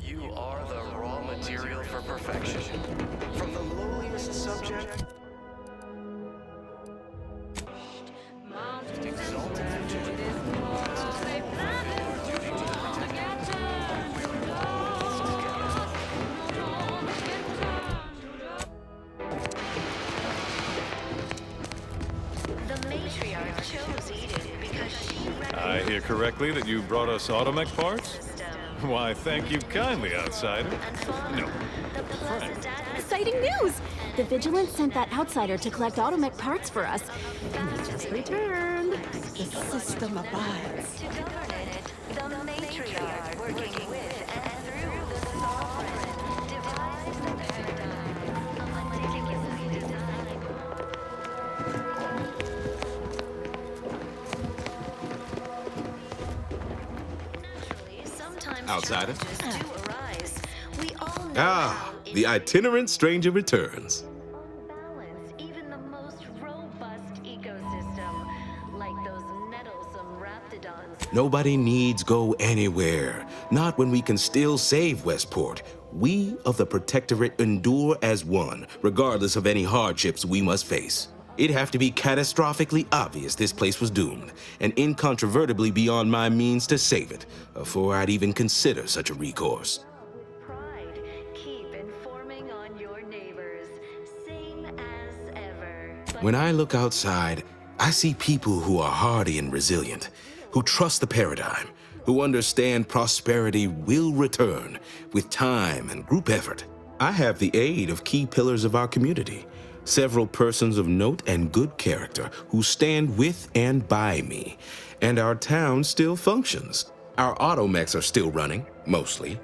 You are the raw material for perfection. From the lowliest subject, exalted I hear correctly that you brought us automech parts? Why, thank you kindly, outsider. No, friend. Exciting news! The Vigilance sent that outsider to collect automech parts for us. And they just returned. The system abides. The matriarch working with and through the sovereign devised the paradigm meticulously designed. Naturally, sometimes Outsider. challenges do arise. We all know The itinerant stranger returns. unbalance even the most robust ecosystem, like those nettlesome raptidons. Nobody needs go anywhere. Not when we can still save Westport. We of the Protectorate endure as one, regardless of any hardships we must face. It'd have to be catastrophically obvious this place was doomed, and incontrovertibly beyond my means to save it, before I'd even consider such a recourse. With pride, keep informing on your neighbors, same as ever. But When I look outside, I see people who are hardy and resilient, who trust the paradigm, who understand prosperity will return with time and group effort. I have the aid of key pillars of our community, several persons of note and good character who stand with and by me, and our town still functions. Our automechs are still running, mostly.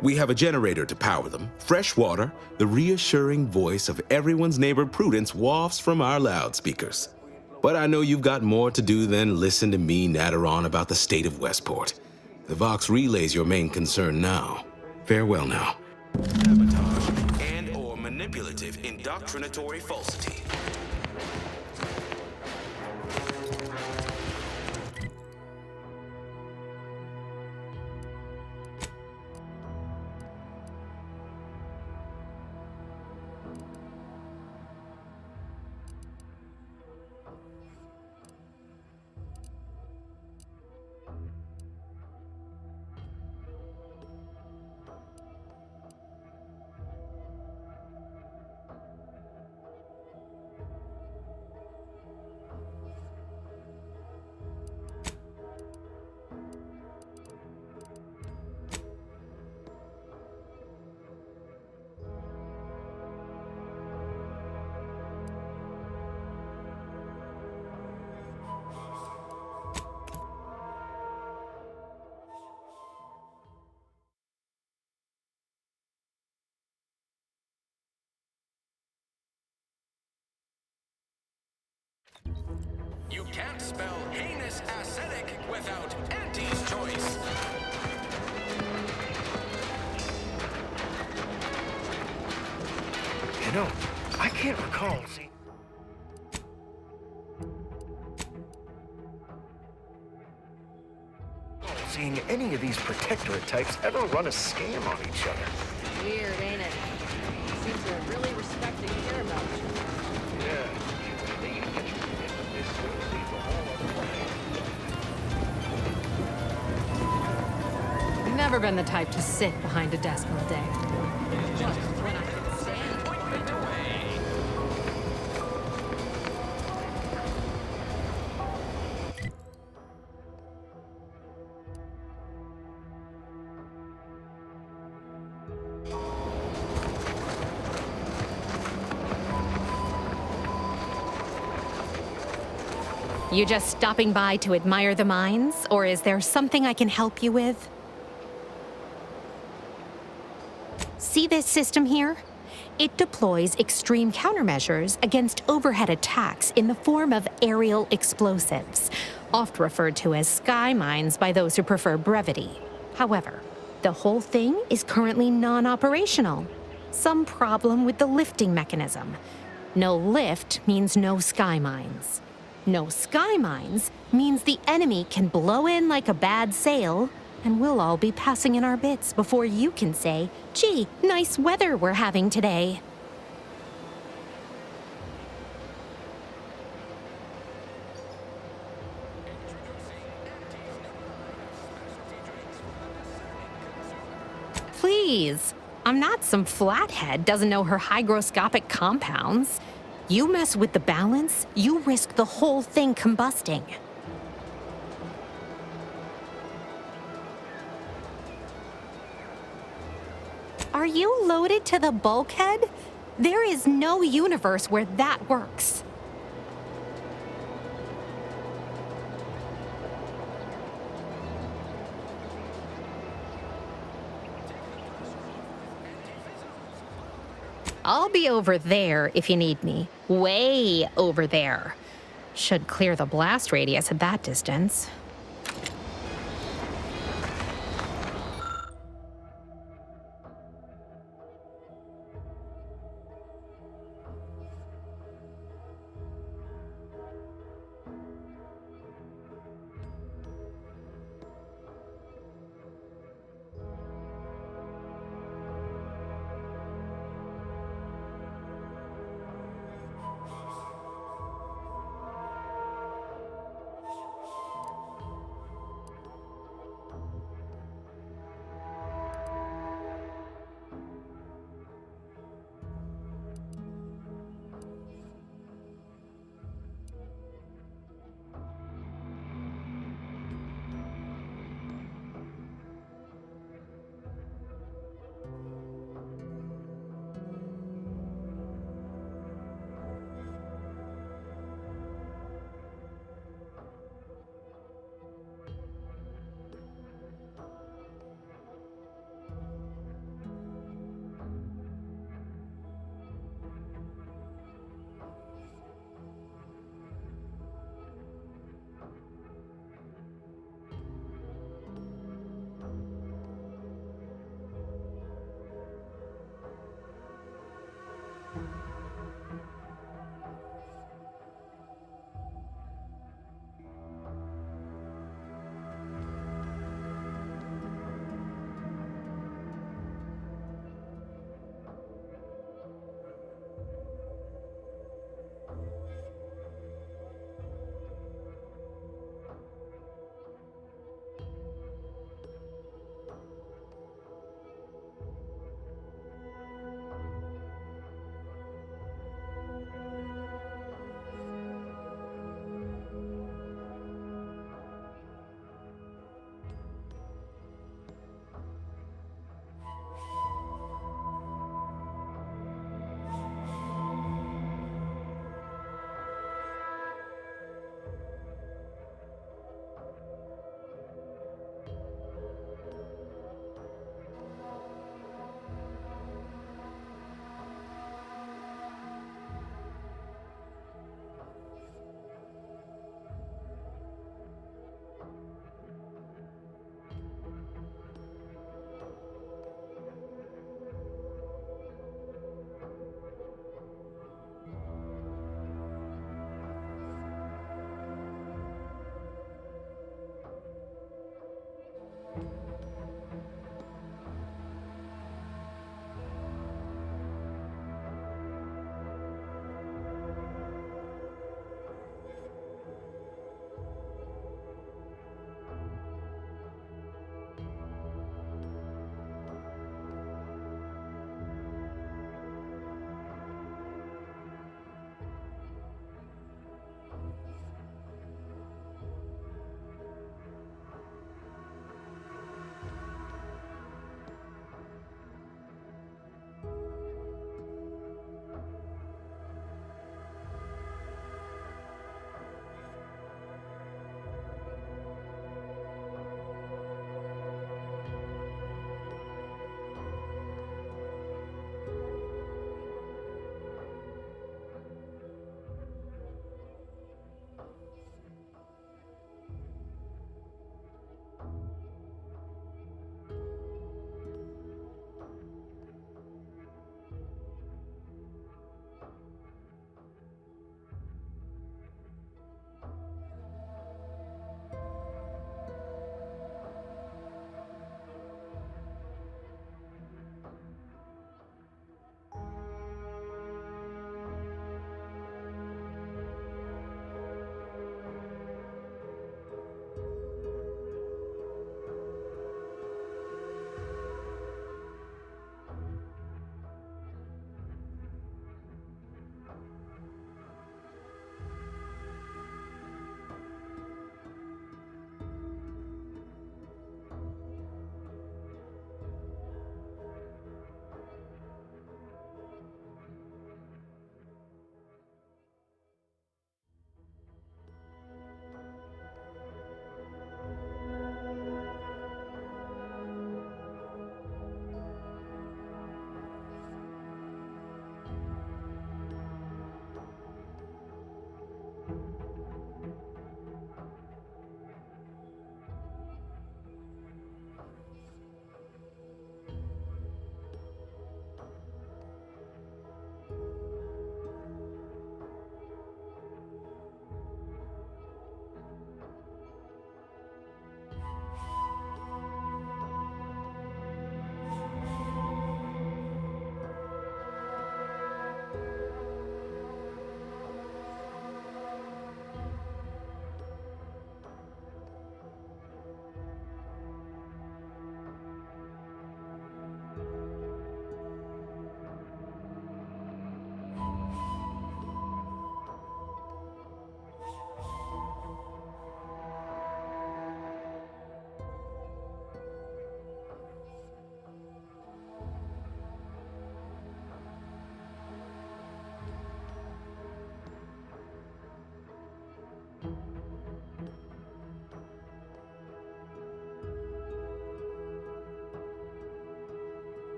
We have a generator to power them, fresh water, the reassuring voice of everyone's neighbor Prudence wafts from our loudspeakers. But I know you've got more to do than listen to me natter on about the state of Westport. The Vox Relay's your main concern now. Farewell now. Sabotage and/or manipulative indoctrinatory falsity. you can't spell heinous ascetic without Auntie's choice. You know, I can't recall seeing any of these Protectorate types ever run a scam on each other. Weird, ain't it? Seems to really respect and care about you. Yeah. They even get you to admit that this will leave a whole other way. Never been the type to sit behind a desk all day. Just when I can stand. Point away. You just stopping by to admire the mines, or is there something I can help you with? See this system here? It deploys extreme countermeasures against overhead attacks in the form of aerial explosives, oft referred to as sky mines by those who prefer brevity. However, the whole thing is currently non-operational. Some problem with the lifting mechanism. No lift means no sky mines. No sky mines means the enemy can blow in like a bad sail, And we'll all be passing in our bits before you can say, gee, nice weather we're having today. Please, I'm not some flathead doesn't know her hygroscopic compounds. You mess with the balance, you risk the whole thing combusting. Are you loaded to the bulkhead? There is no universe where that works. I'll be over there if you need me. Way over there. Should clear the blast radius at that distance.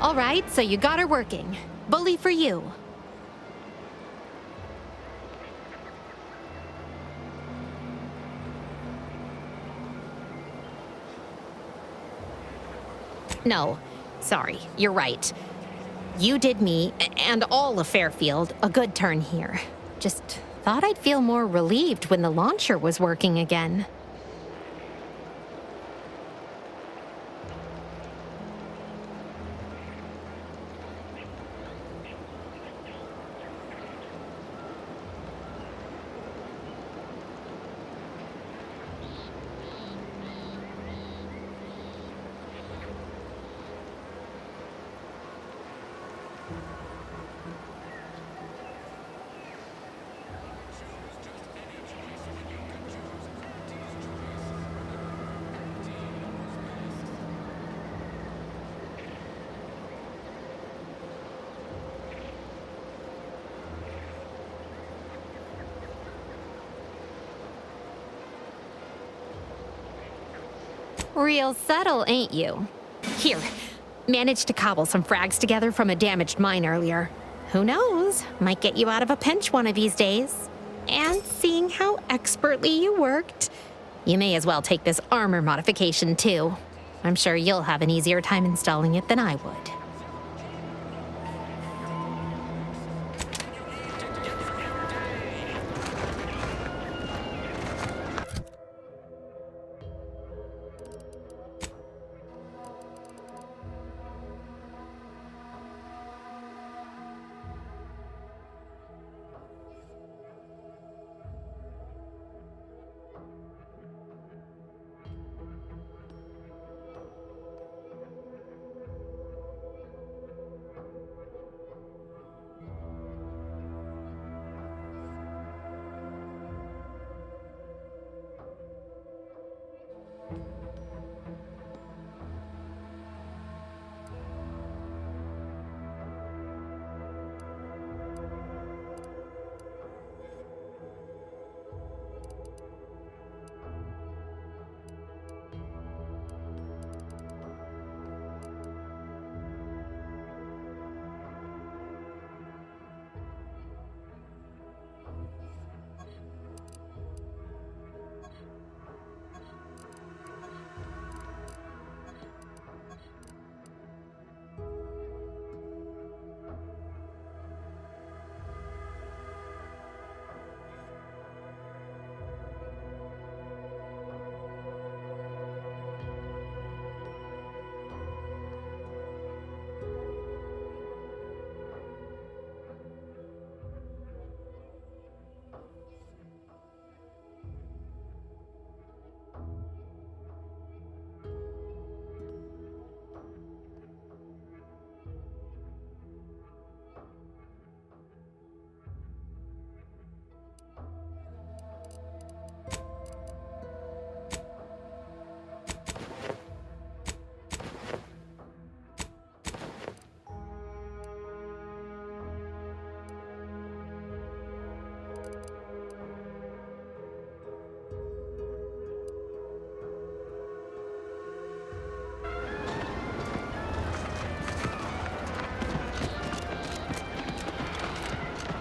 All right, so you got her working. Bully for you. No, sorry, you're right. You did me, and all of Fairfield, a good turn here. Just thought I'd feel more relieved when the launcher was working again. Real subtle, ain't you? Here, managed to cobble some frags together from a damaged mine earlier. Who knows? Might get you out of a pinch one of these days. And seeing how expertly you worked, you may as well take this armor modification too. I'm sure you'll have an easier time installing it than I would.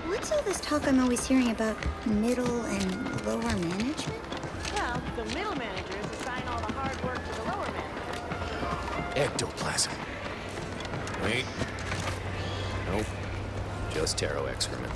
What's all this talk I'm always hearing about middle and lower management? Well, the middle managers assign all the hard work to the lower managers. Ectoplasm. Wait. Nope. Just taro excrement.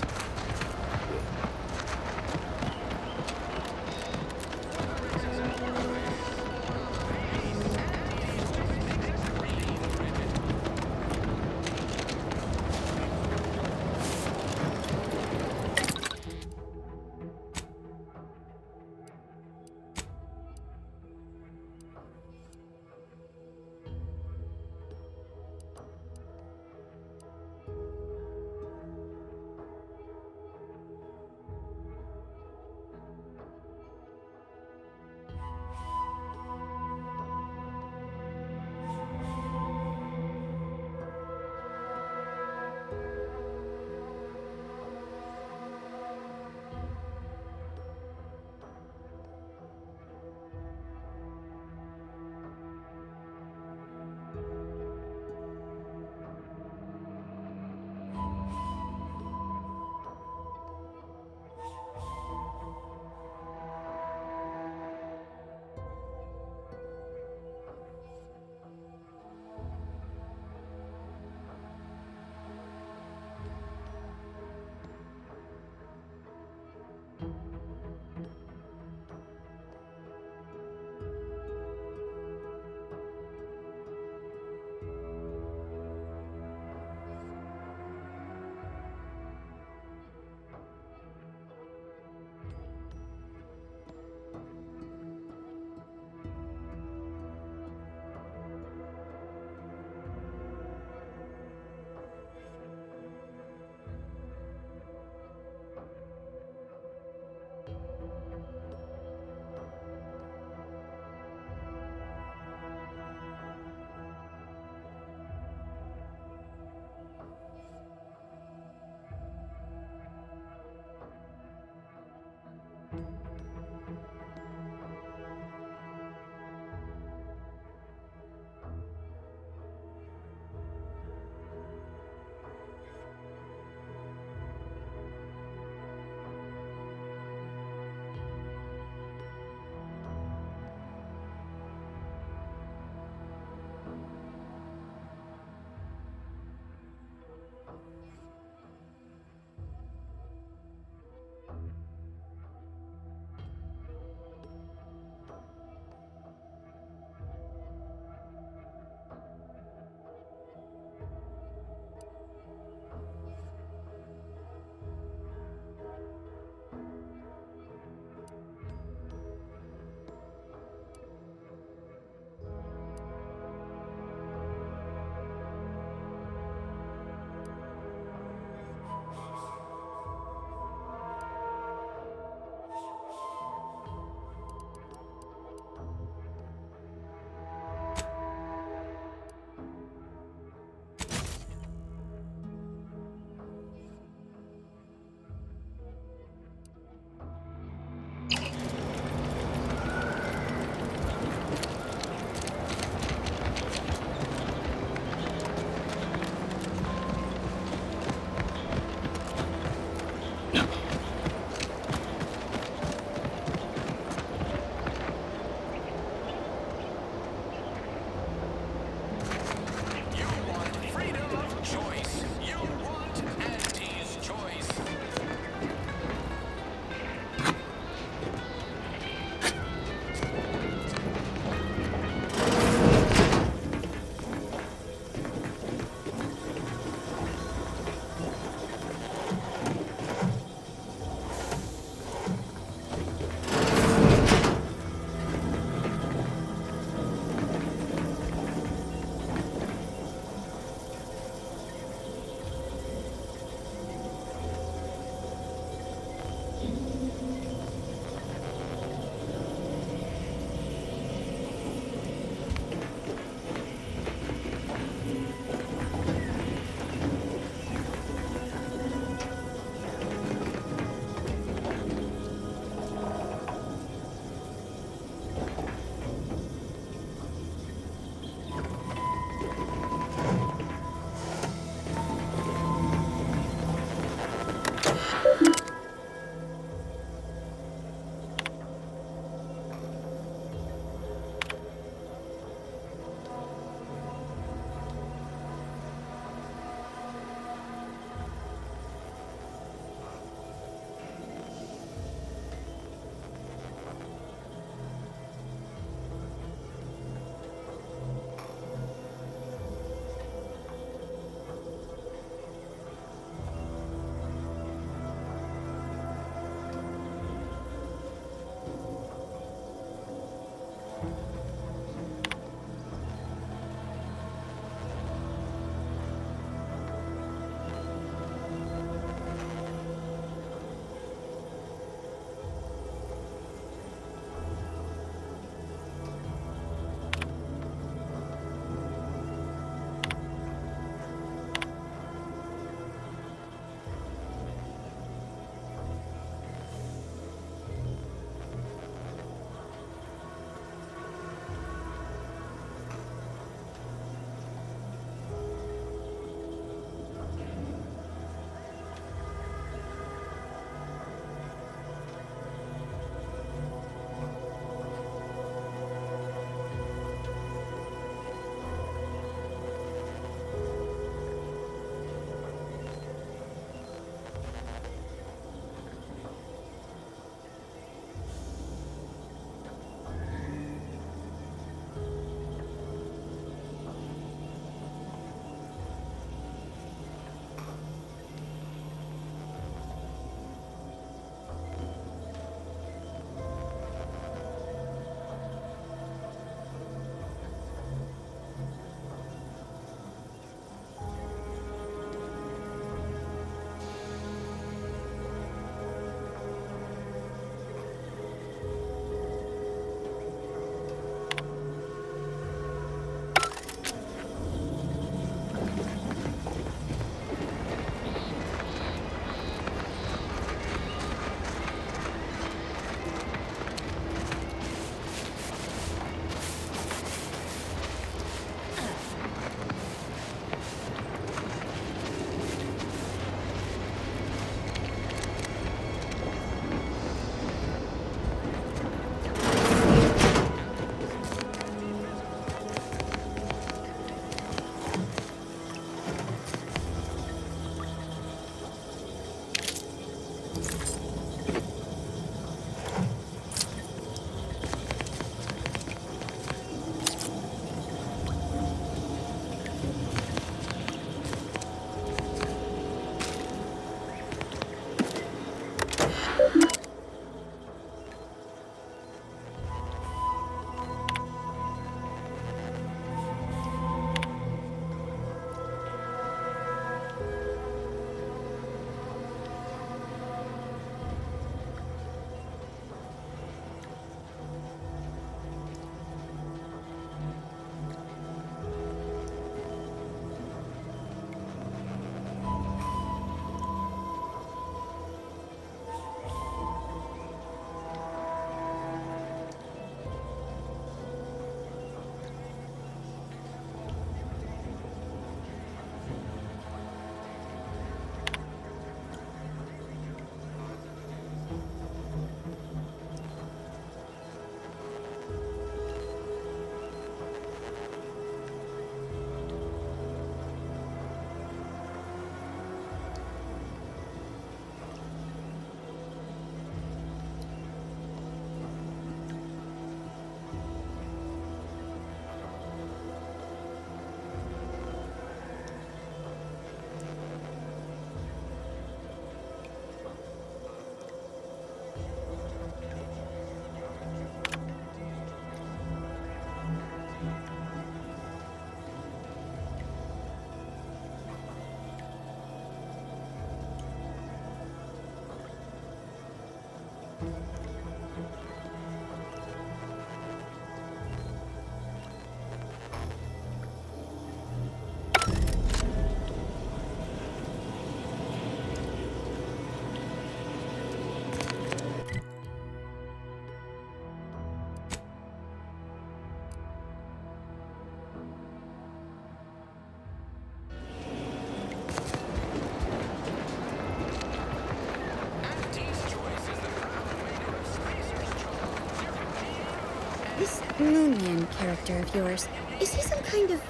Moon Man character of yours, is he some kind of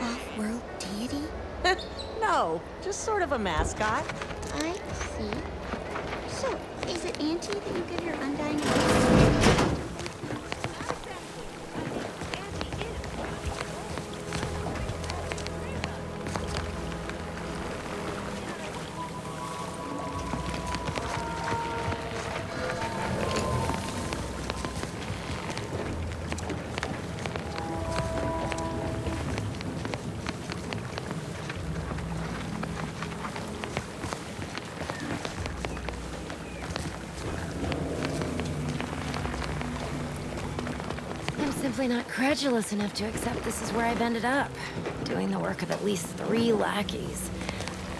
off-world deity? No, just sort of a mascot. I see. So, is it Auntie that you give your undying affection? I'm simply not credulous enough to accept this is where I've ended up, doing the work of at least 3 lackeys.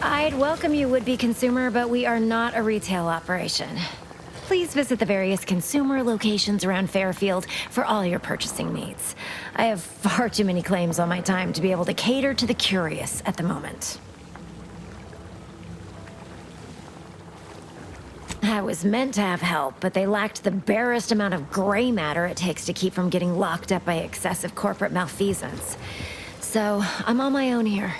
I'd welcome you, would-be consumer, but we are not a retail operation. Please visit the various consumer locations around Fairfield for all your purchasing needs. I have far too many claims on my time to be able to cater to the curious at the moment. I was meant to have help, but they lacked the barest amount of gray matter it takes to keep from getting locked up by excessive corporate malfeasance. So, I'm on my own here,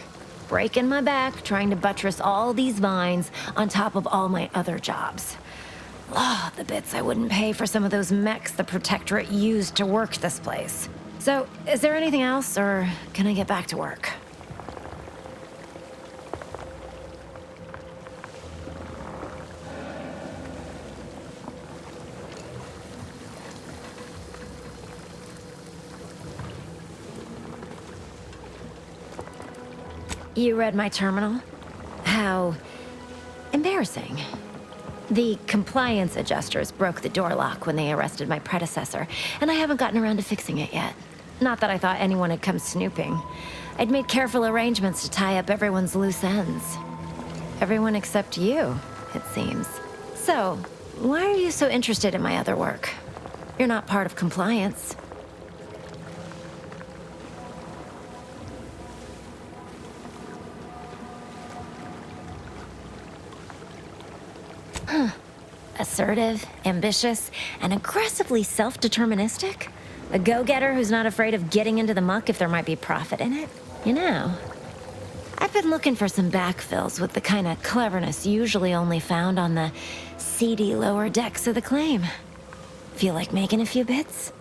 breaking my back, trying to buttress all these vines on top of all my other jobs. Oh, the bits I wouldn't pay for some of those mechs the Protectorate used to work this place. So, is there anything else, or can I get back to work? You read my terminal? How embarrassing. The compliance adjusters broke the door lock when they arrested my predecessor, and I haven't gotten around to fixing it yet. Not that I thought anyone had come snooping. I'd made careful arrangements to tie up everyone's loose ends. Everyone except you, it seems. So, why are you so interested in my other work? You're not part of compliance. Assertive, ambitious, and aggressively self-deterministic? A go-getter who's not afraid of getting into the muck if there might be profit in it? You know, I've been looking for some backfills with the kind of cleverness usually only found on the seedy lower decks of the claim. Feel like making a few bits?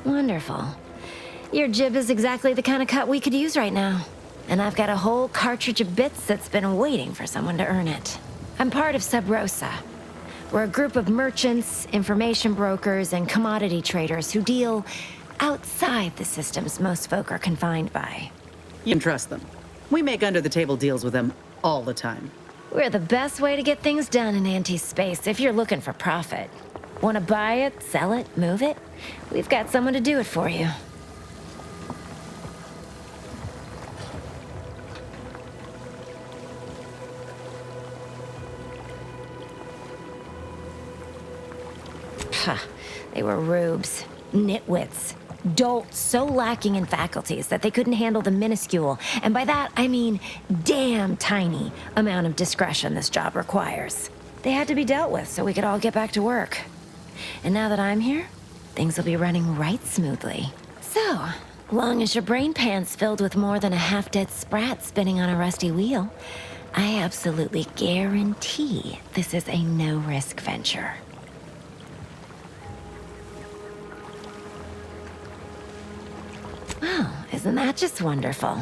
Wonderful. Your jib is exactly the kind of cut we could use right now. And I've got a whole cartridge of bits that's been waiting for someone to earn it. I'm part of Sub Rosa. We're a group of merchants, information brokers, and commodity traders who deal outside the systems most folk are confined by. You can trust them. We make under-the-table deals with them all the time. We're the best way to get things done in anti-space if you're looking for profit. Want to buy it, sell it, move it? We've got someone to do it for you. They were rubes, nitwits, dolts so lacking in faculties that they couldn't handle the minuscule, and by that I mean damn tiny, amount of discretion this job requires. They had to be dealt with so we could all get back to work. And now that I'm here, things will be running right smoothly. So, long as your brain pan's filled with more than a half-dead sprat spinning on a rusty wheel, I absolutely guarantee this is a no-risk venture. Well, isn't that just wonderful?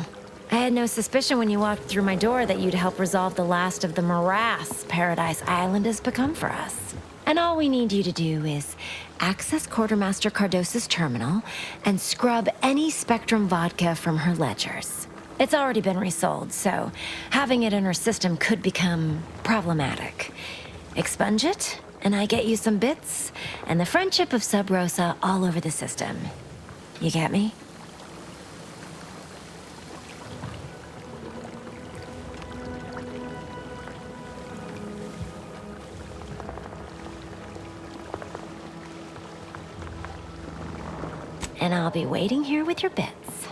I had no suspicion when you walked through my door that you'd help resolve the last of the morass Paradise Island has become for us. And all we need you to do is access Quartermaster Cardosa's terminal and scrub any Spectrum vodka from her ledgers. It's already been resold, so having it in her system could become problematic. Expunge it, and I get you some bits, and the friendship of Sub Rosa all over the system. You get me? And I'll be waiting here with your bits.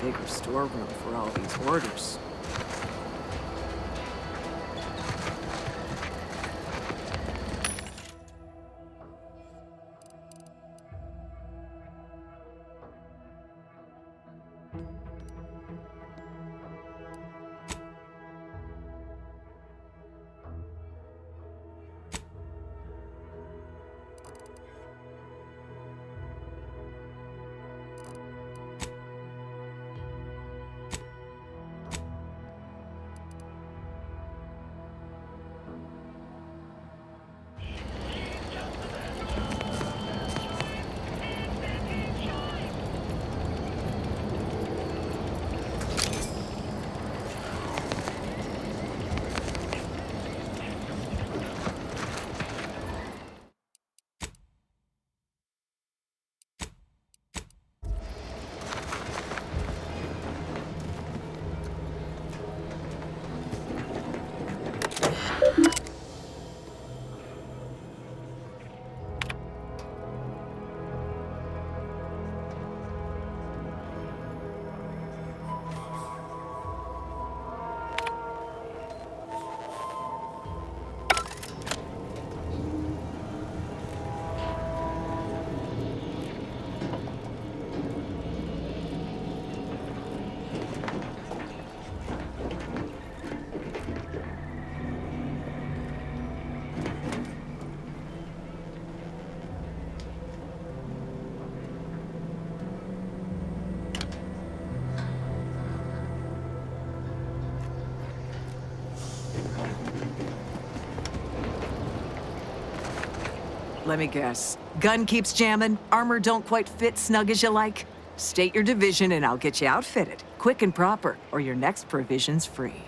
bigger storeroom for all these orders. Let me guess. Gun keeps jamming, armor don't quite fit snug as you like. State your division and I'll get you outfitted, quick and proper, or your next provision's free.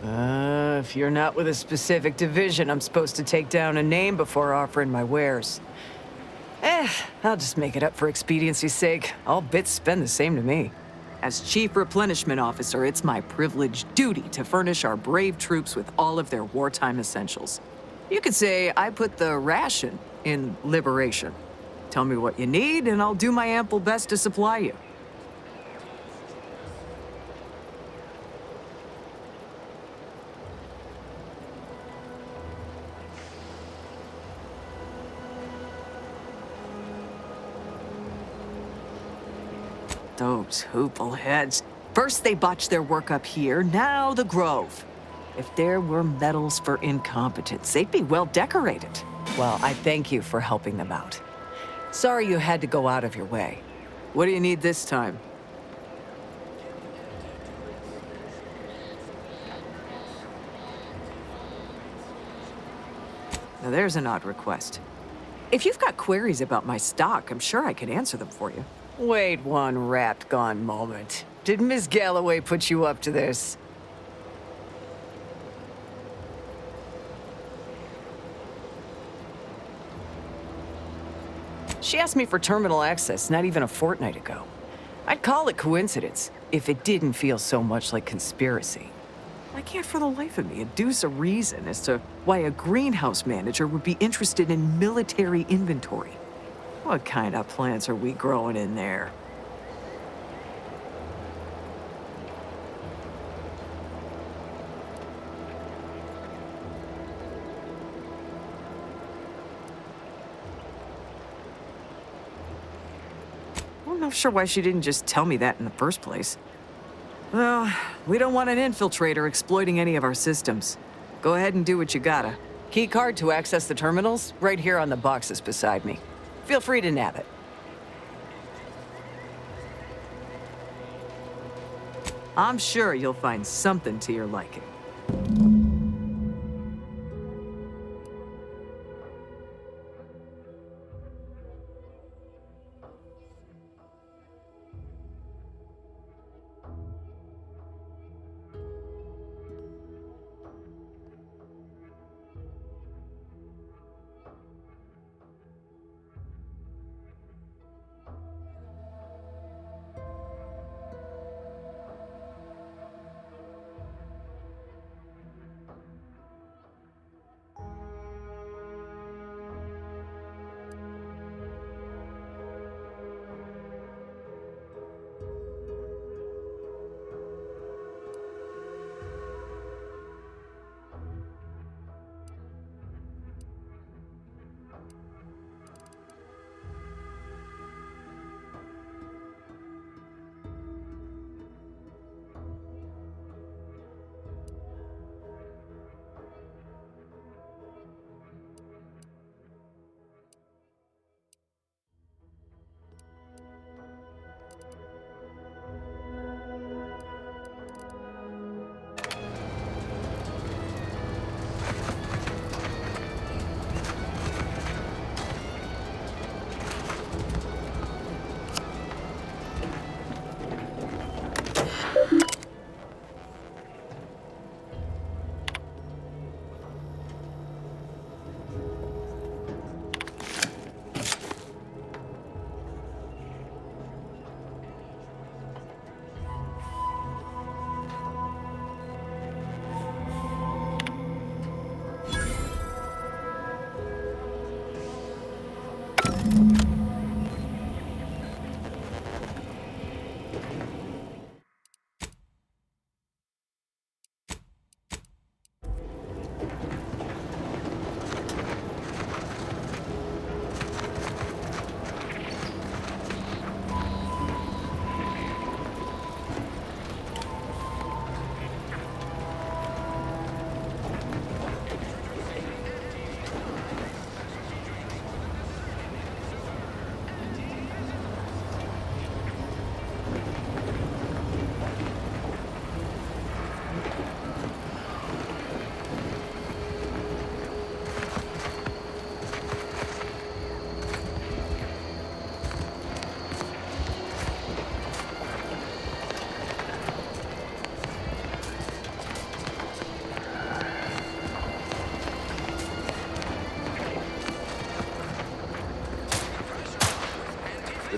If you're not with a specific division, I'm supposed to take down a name before offering my wares. I'll just make it up for expediency's sake. All bits spend the same to me. As Chief Replenishment Officer, it's my privileged duty to furnish our brave troops with all of their wartime essentials. You could say I put the ration in liberation. Tell me what you need, and I'll do my ample best to supply you. Those hoople heads. First they botched their work up here, now the Grove. If there were medals for incompetence, they'd be well decorated. Well, I thank you for helping them out. Sorry you had to go out of your way. What do you need this time? Now there's an odd request. If you've got queries about my stock, I'm sure I can answer them for you. Wait one rapt-gone moment. Did Miss Galloway put you up to this? She asked me for terminal access not even a fortnight ago. I'd call it coincidence if it didn't feel so much like conspiracy. I can't for the life of me adduce a reason as to why a greenhouse manager would be interested in military inventory. What kind of plants are we growing in there? I'm not sure why she didn't just tell me that in the first place. Well, we don't want an infiltrator exploiting any of our systems. Go ahead and do what you gotta. Key card to access the terminals, right here on the boxes beside me. Feel free to nab it. I'm sure you'll find something to your liking.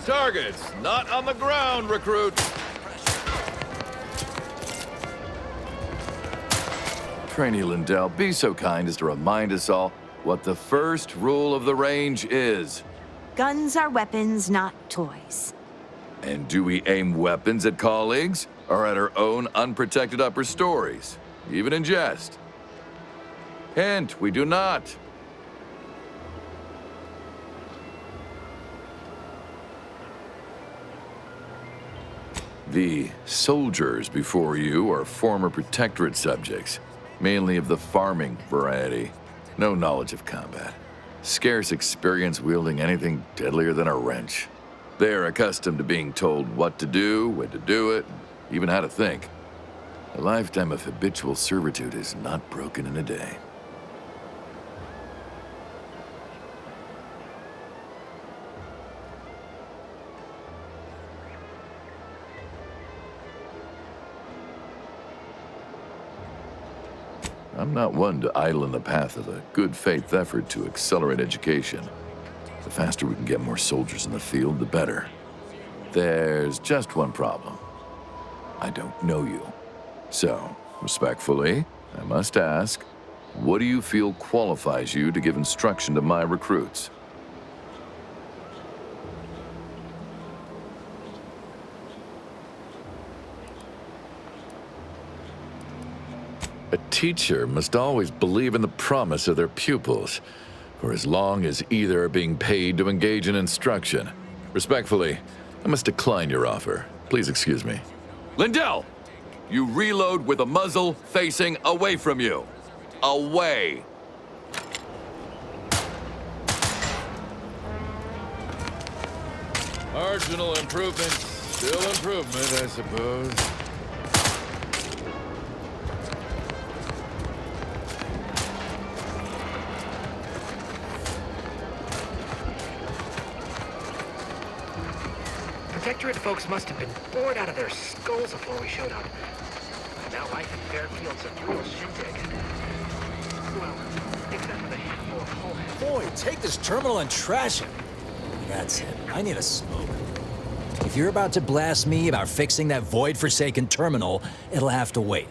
targets, not on the ground, recruit. Trainee Lindell, be so kind as to remind us all what the first rule of the range is. Guns are weapons, not toys. And do we aim weapons at colleagues or at our own unprotected upper stories, even in jest? Hint, we do not. The soldiers before you are former Protectorate subjects, mainly of the farming variety. No knowledge of combat. Scarce experience wielding anything deadlier than a wrench. They are accustomed to being told what to do, when to do it, even how to think. A lifetime of habitual servitude is not broken in a day. I'm not one to idle in the path of a good faith effort to accelerate education. The faster we can get more soldiers in the field, the better. There's just one problem. I don't know you. So, respectfully, I must ask, what do you feel qualifies you to give instruction to my recruits? A teacher must always believe in the promise of their pupils, for as long as either are being paid to engage in instruction. Respectfully, I must decline your offer. Please excuse me. Lindell, you reload with a muzzle facing away from you. Away. Marginal improvement, still improvement, I suppose. Protectorate folks must have been bored out of their skulls before we showed up. Now life in Fairfield's a real shindig. Well, except for the handful of homeheads. Boy, take this terminal and trash it. That's it. I need a smoke. If you're about to blast me about fixing that void-forsaken terminal, it'll have to wait.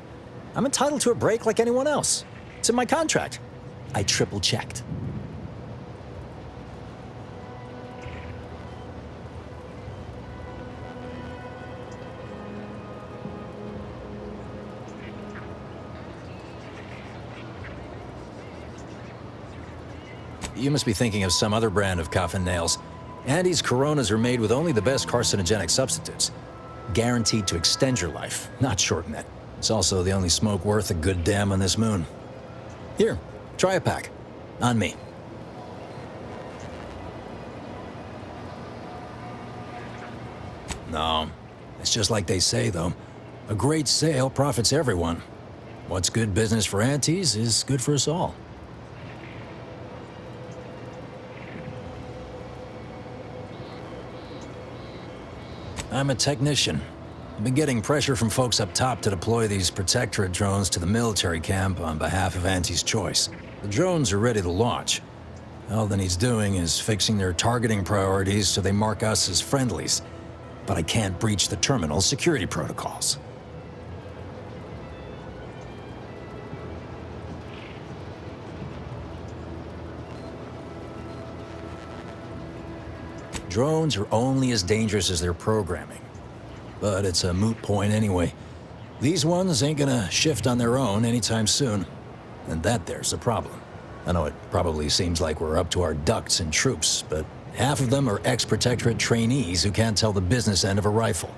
I'm entitled to a break like anyone else. It's in my contract. I triple-checked. You must be thinking of some other brand of coffin nails. Andy's Coronas are made with only the best carcinogenic substitutes. Guaranteed to extend your life, not shorten it. It's also the only smoke worth a good damn on this moon. Here, try a pack. On me. No, it's just like they say, though. A great sale profits everyone. What's good business for aunties is good for us all. I'm a technician. I've been getting pressure from folks up top to deploy these Protectorate drones to the military camp on behalf of Auntie's Choice. The drones are ready to launch. All that needs doing is fixing their targeting priorities so they mark us as friendlies. But I can't breach the terminal's security protocols. Drones are only as dangerous as their programming. But it's a moot point anyway. These ones ain't gonna shift on their own anytime soon. And that there's a problem. I know it probably seems like we're up to our ducks in troops, but half of them are ex-Protectorate trainees who can't tell the business end of a rifle.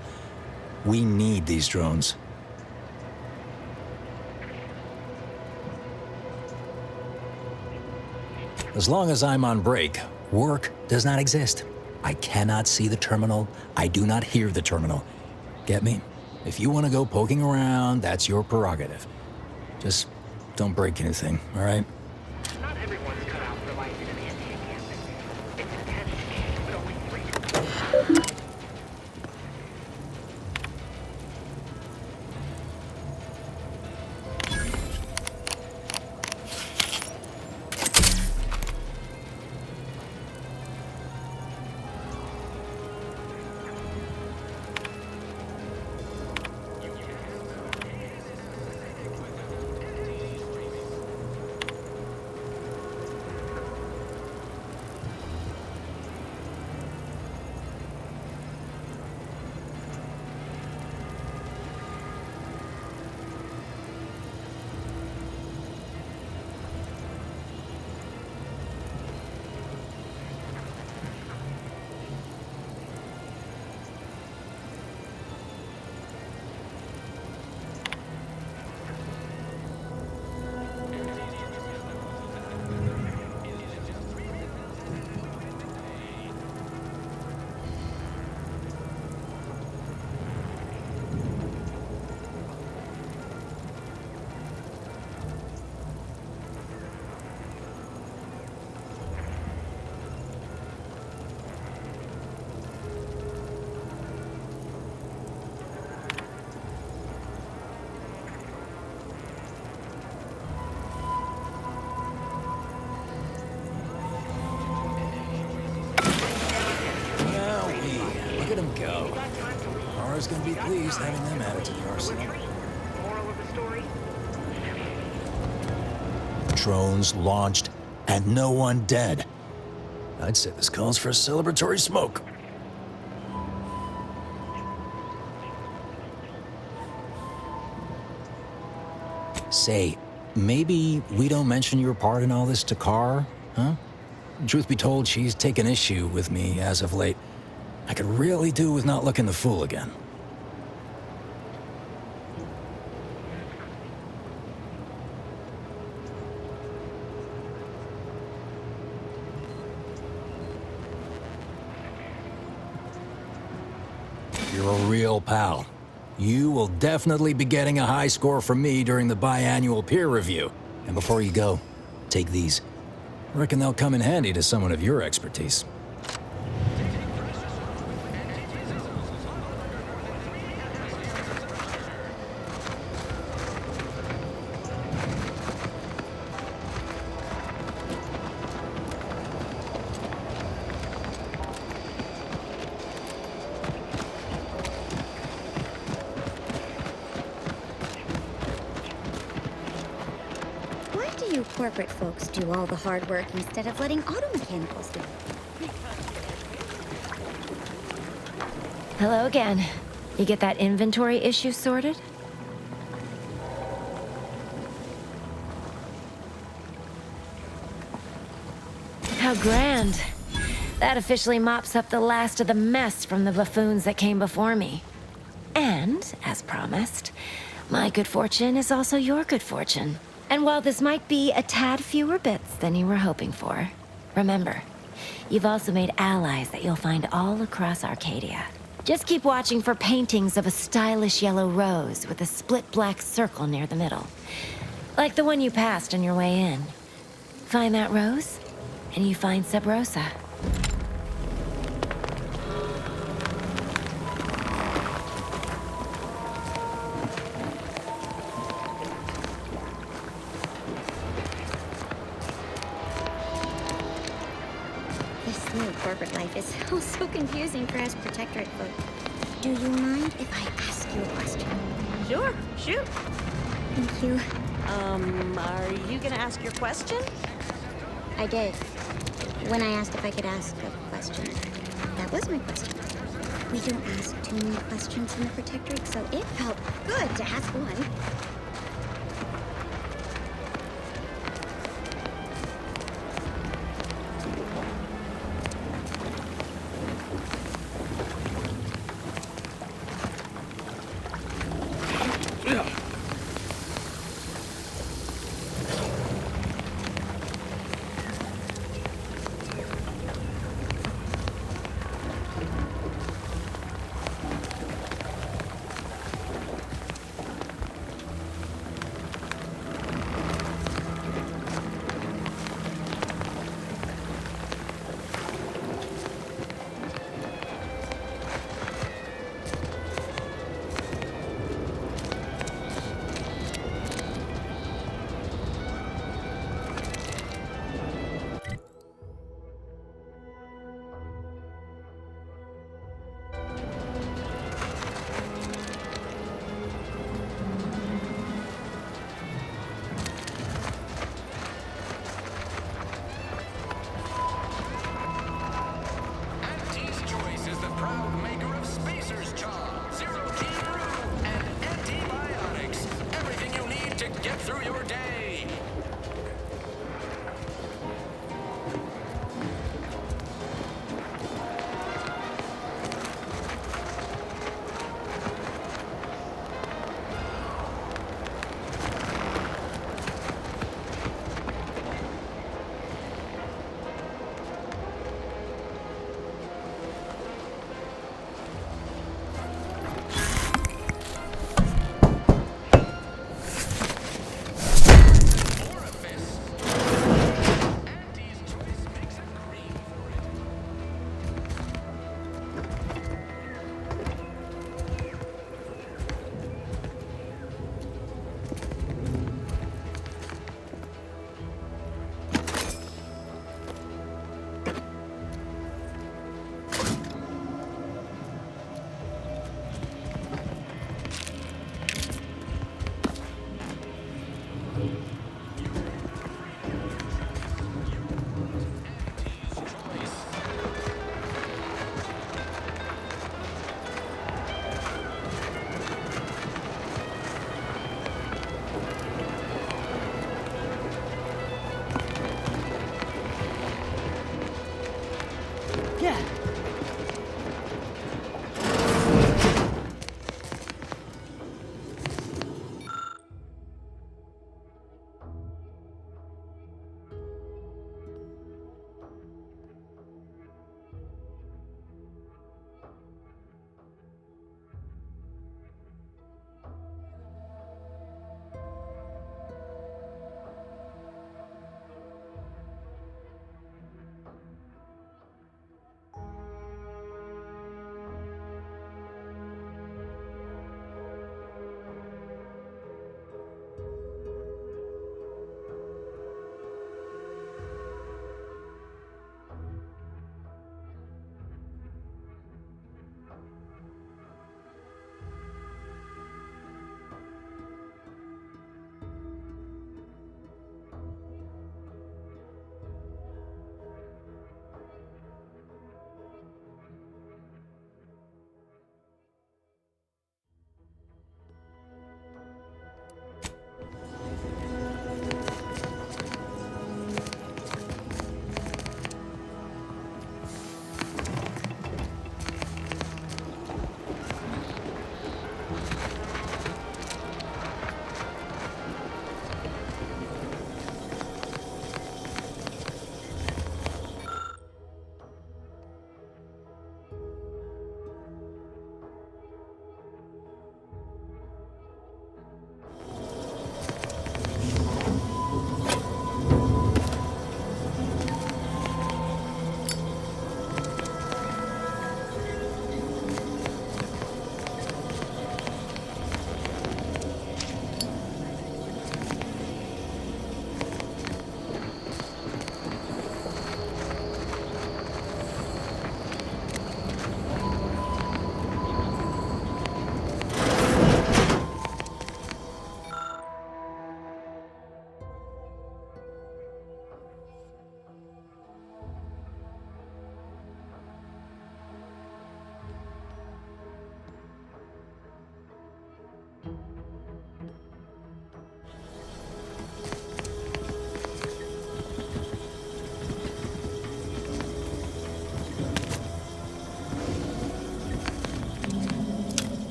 We need these drones. As long as I'm on break, work does not exist. I cannot see the terminal. I do not hear the terminal. Get me? If you want to go poking around, that's your prerogative. Just don't break anything, all right? Not everyone's cut out for life in an anti-encampment. It's intense, but only brief. Kara's gonna be pleased having them added to the arsenal. Moral of the story? Drones launched, and no one dead. I'd say this calls for a celebratory smoke. Say, maybe we don't mention your part in all this to Kara, huh? Truth be told, she's taken issue with me as of late. I could really do with not looking the fool again. You're a real pal. You will definitely be getting a high score from me during the biannual peer review. And before you go, take these. I reckon they'll come in handy to someone of your expertise. Why do you corporate folks do all the hard work instead of letting auto mechanicals do it? Hello again. You get that inventory issue sorted? How grand. That officially mops up the last of the mess from the buffoons that came before me. And, as promised, my good fortune is also your good fortune. And while this might be a tad fewer bits than you were hoping for, remember, you've also made allies that you'll find all across Arcadia. Just keep watching for paintings of a stylish yellow rose with a split black circle near the middle. Like the one you passed on your way in. Find that rose, and you find Sub Rosa. This new corporate life is so confusing for us protectorate folk. Do you mind if I ask you a question? Sure, shoot. Thank you. Are you gonna ask your question? I did. When I asked if I could ask a question. That was my question. We don't ask too many questions in the protectorate, so it felt good to ask one.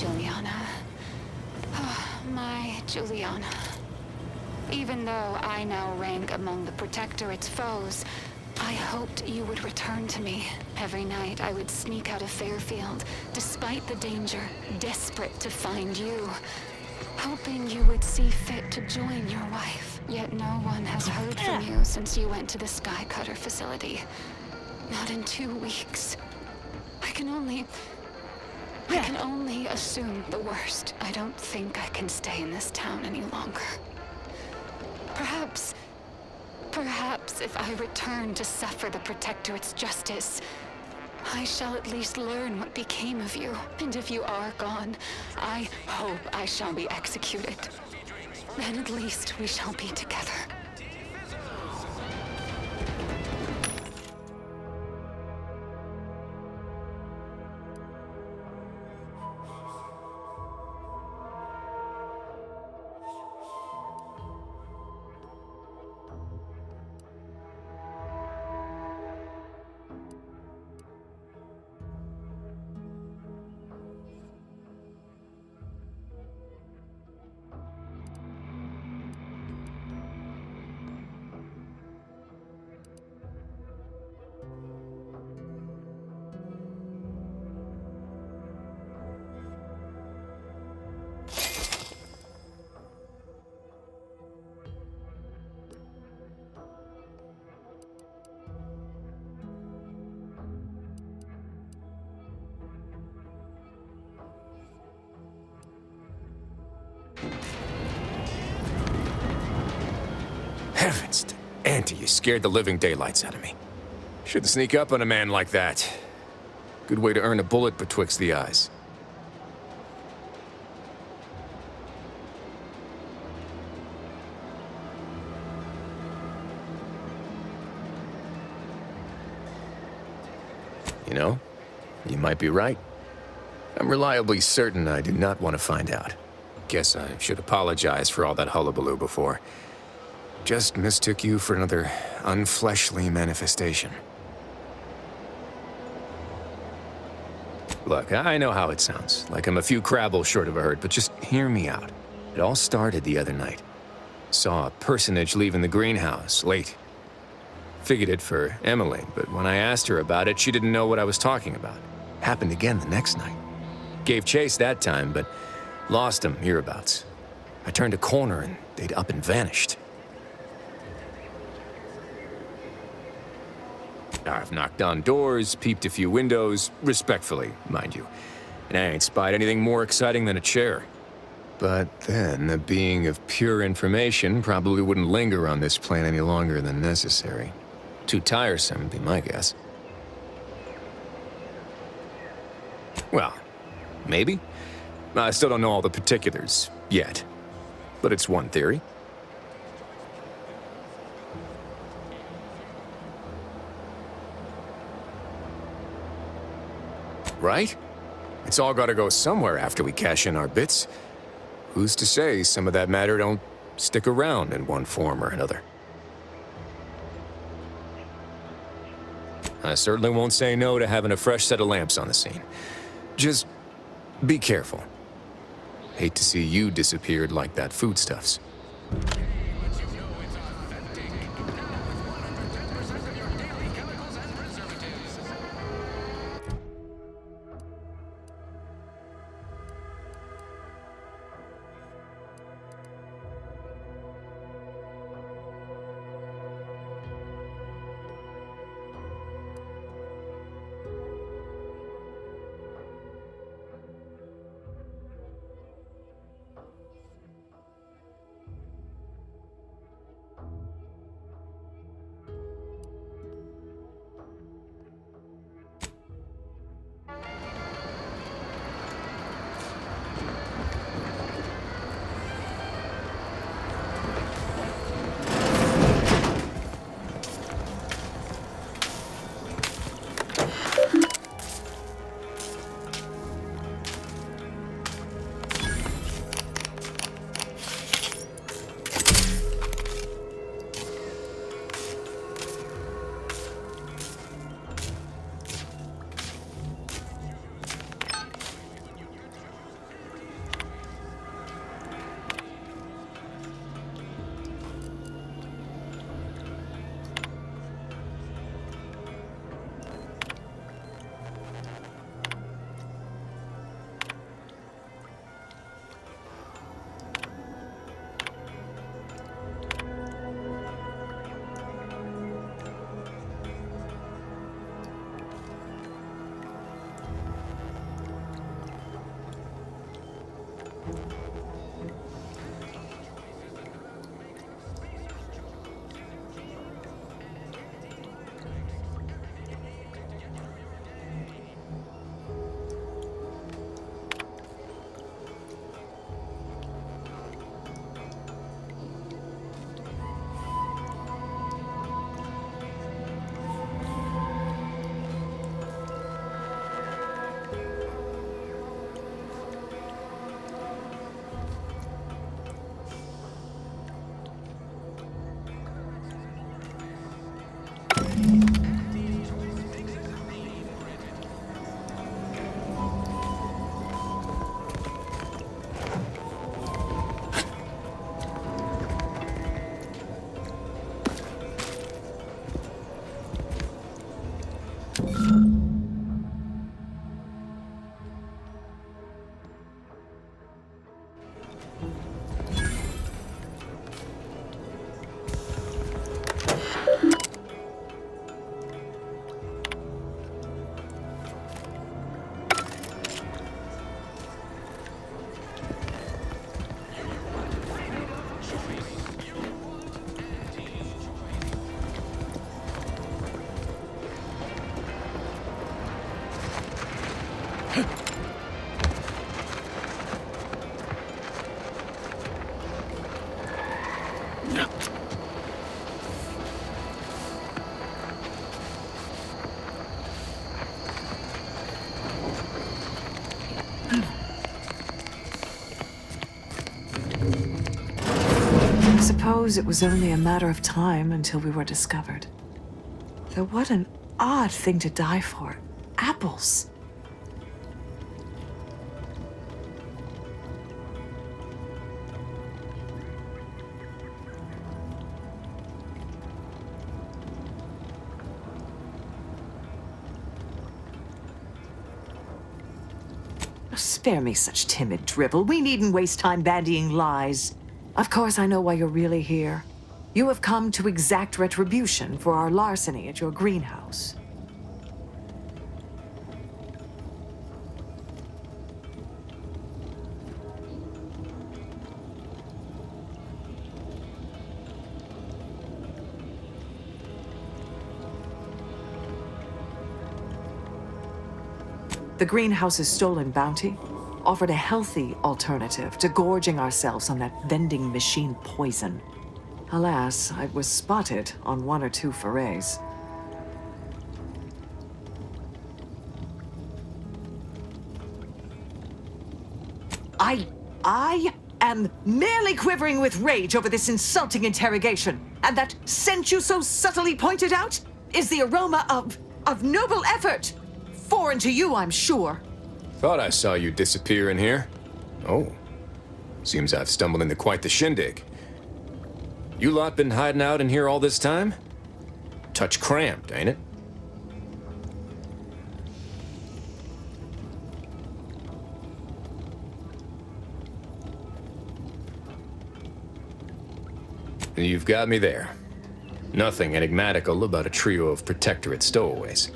Juliana. Oh, my Juliana. Even though I now rank among the Protectorate's foes, I hoped you would return to me. Every night I would sneak out of Fairfield, despite the danger, desperate to find you. Hoping you would see fit to join your wife. Yet no one has heard from you since you went to the Skycutter facility. Not in 2 weeks. I can only assume the worst. I don't think I can stay in this town any longer. Perhaps if I return to suffer the Protectorate's justice, I shall at least learn what became of you. And if you are gone, I hope I shall be executed. Then at least we shall be together. Heavens, Auntie, you scared the living daylights out of me. Shouldn't sneak up on a man like that. Good way to earn a bullet betwixt the eyes. You know, you might be right. I'm reliably certain I do not want to find out. Guess I should apologize for all that hullabaloo before. Just mistook you for another unfleshly manifestation. Look, I know how it sounds, like I'm a few crabbles short of a hurt, but just hear me out. It all started the other night. Saw a personage leaving the greenhouse, late. Figured it for Emily, but when I asked her about it, she didn't know what I was talking about. Happened again the next night. Gave chase that time, but lost them hereabouts. I turned a corner and they'd up and vanished. I've knocked on doors, peeped a few windows, respectfully, mind you. And I ain't spied anything more exciting than a chair. But then, a being of pure information probably wouldn't linger on this plane any longer than necessary. Too tiresome, would be my guess. Well, maybe. I still don't know all the particulars, yet. But it's one theory. Right? It's all gotta go somewhere after we cash in our bits. Who's to say some of that matter don't stick around in one form or another? I certainly won't say no to having a fresh set of lamps on the scene. Just be careful. Hate to see you disappeared like that foodstuffs. suppose it was only a matter of time until we were discovered. Though what an odd thing to die for. Apples. Spare me such timid drivel. We needn't waste time bandying lies. Of course, I know why you're really here. You have come to exact retribution for our larceny at your greenhouse. The greenhouse's stolen bounty offered a healthy alternative to gorging ourselves on that vending machine poison. Alas, I was spotted on 1 or 2 forays. I am merely quivering with rage over this insulting interrogation, and that scent you so subtly pointed out is the aroma of noble effort. Foreign to you, I'm sure. Thought I saw you disappear in here. Oh. Seems I've stumbled into quite the shindig. You lot been hiding out in here all this time? Touch cramped, ain't it? You've got me there. Nothing enigmatical about a trio of Protectorate stowaways.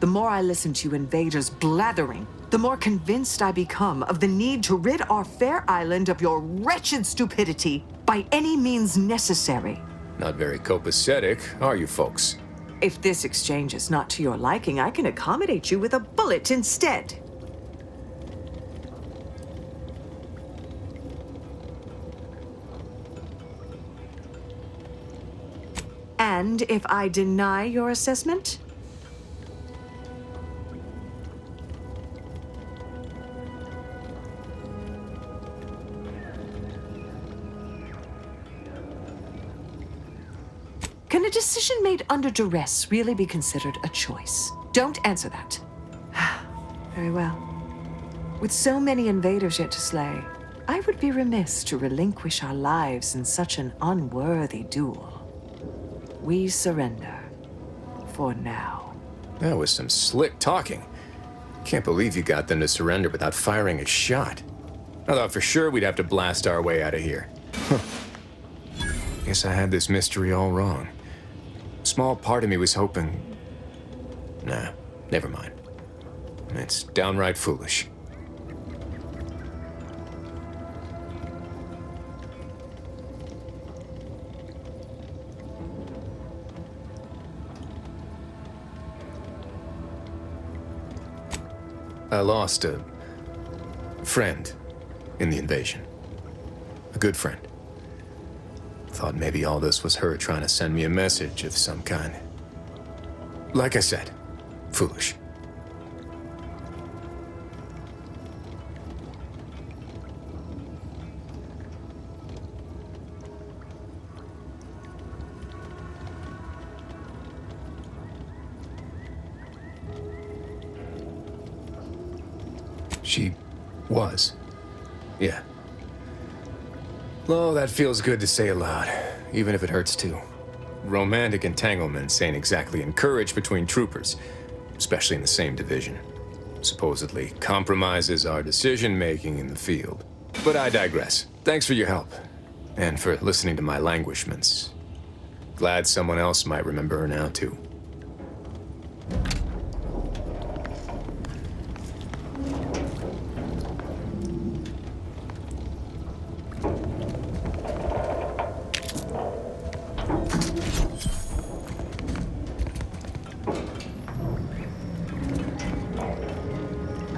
The more I listen to you invaders blathering, the more convinced I become of the need to rid our fair island of your wretched stupidity by any means necessary. Not very copacetic, are you folks? If this exchange is not to your liking, I can accommodate you with a bullet instead. And if I deny your assessment? Can a decision made under duress really be considered a choice? Don't answer that. Very well. With so many invaders yet to slay, I would be remiss to relinquish our lives in such an unworthy duel. We surrender. For now. That was some slick talking. Can't believe you got them to surrender without firing a shot. I thought for sure we'd have to blast our way out of here. Guess I had this mystery all wrong. Small part of me was hoping... Nah, never mind. It's downright foolish. I lost a friend in the invasion. A good friend. Thought maybe all this was her trying to send me a message of some kind. Like I said, foolish. She was. Yeah. Oh, that feels good to say aloud, even if it hurts too. Romantic entanglements ain't exactly encouraged between troopers, especially in the same division. Supposedly compromises our decision-making in the field. But I digress. Thanks for your help, and for listening to my languishments. Glad someone else might remember her now, too.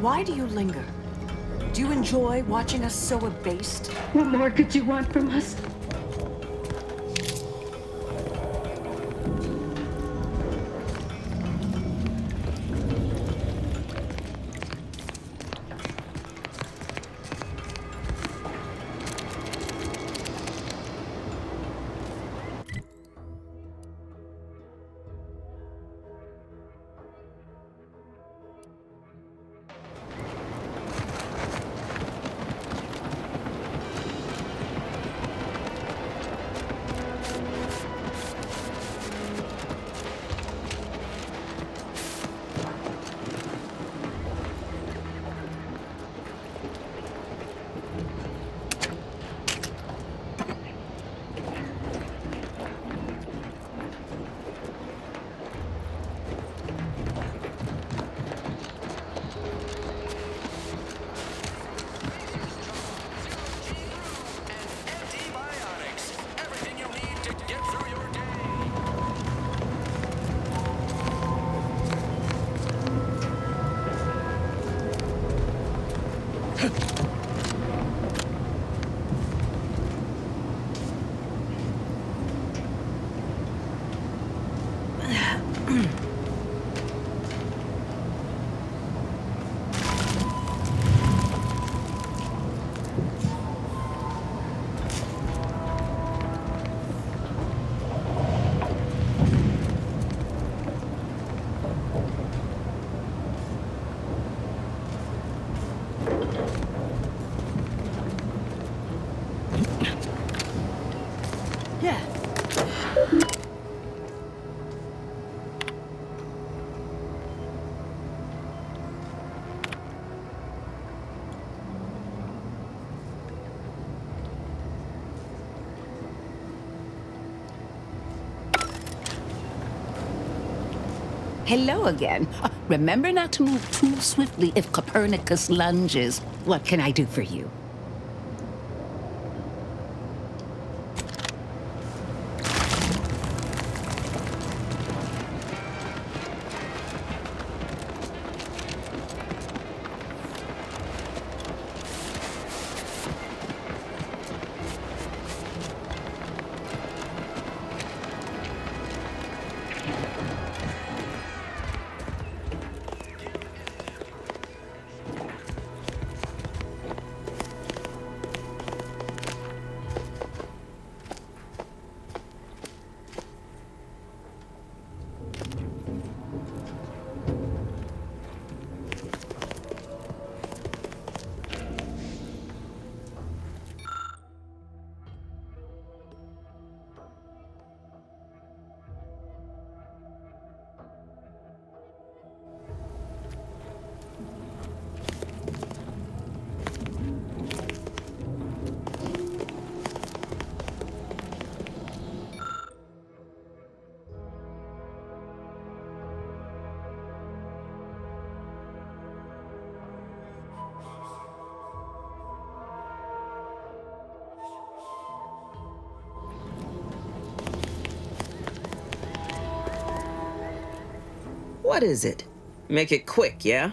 Why do you linger? Do you enjoy watching us so abased? What more could you want from us? Hello again. Remember not to move too swiftly if Copernicus lunges. What can I do for you? What is it? Make it quick, yeah?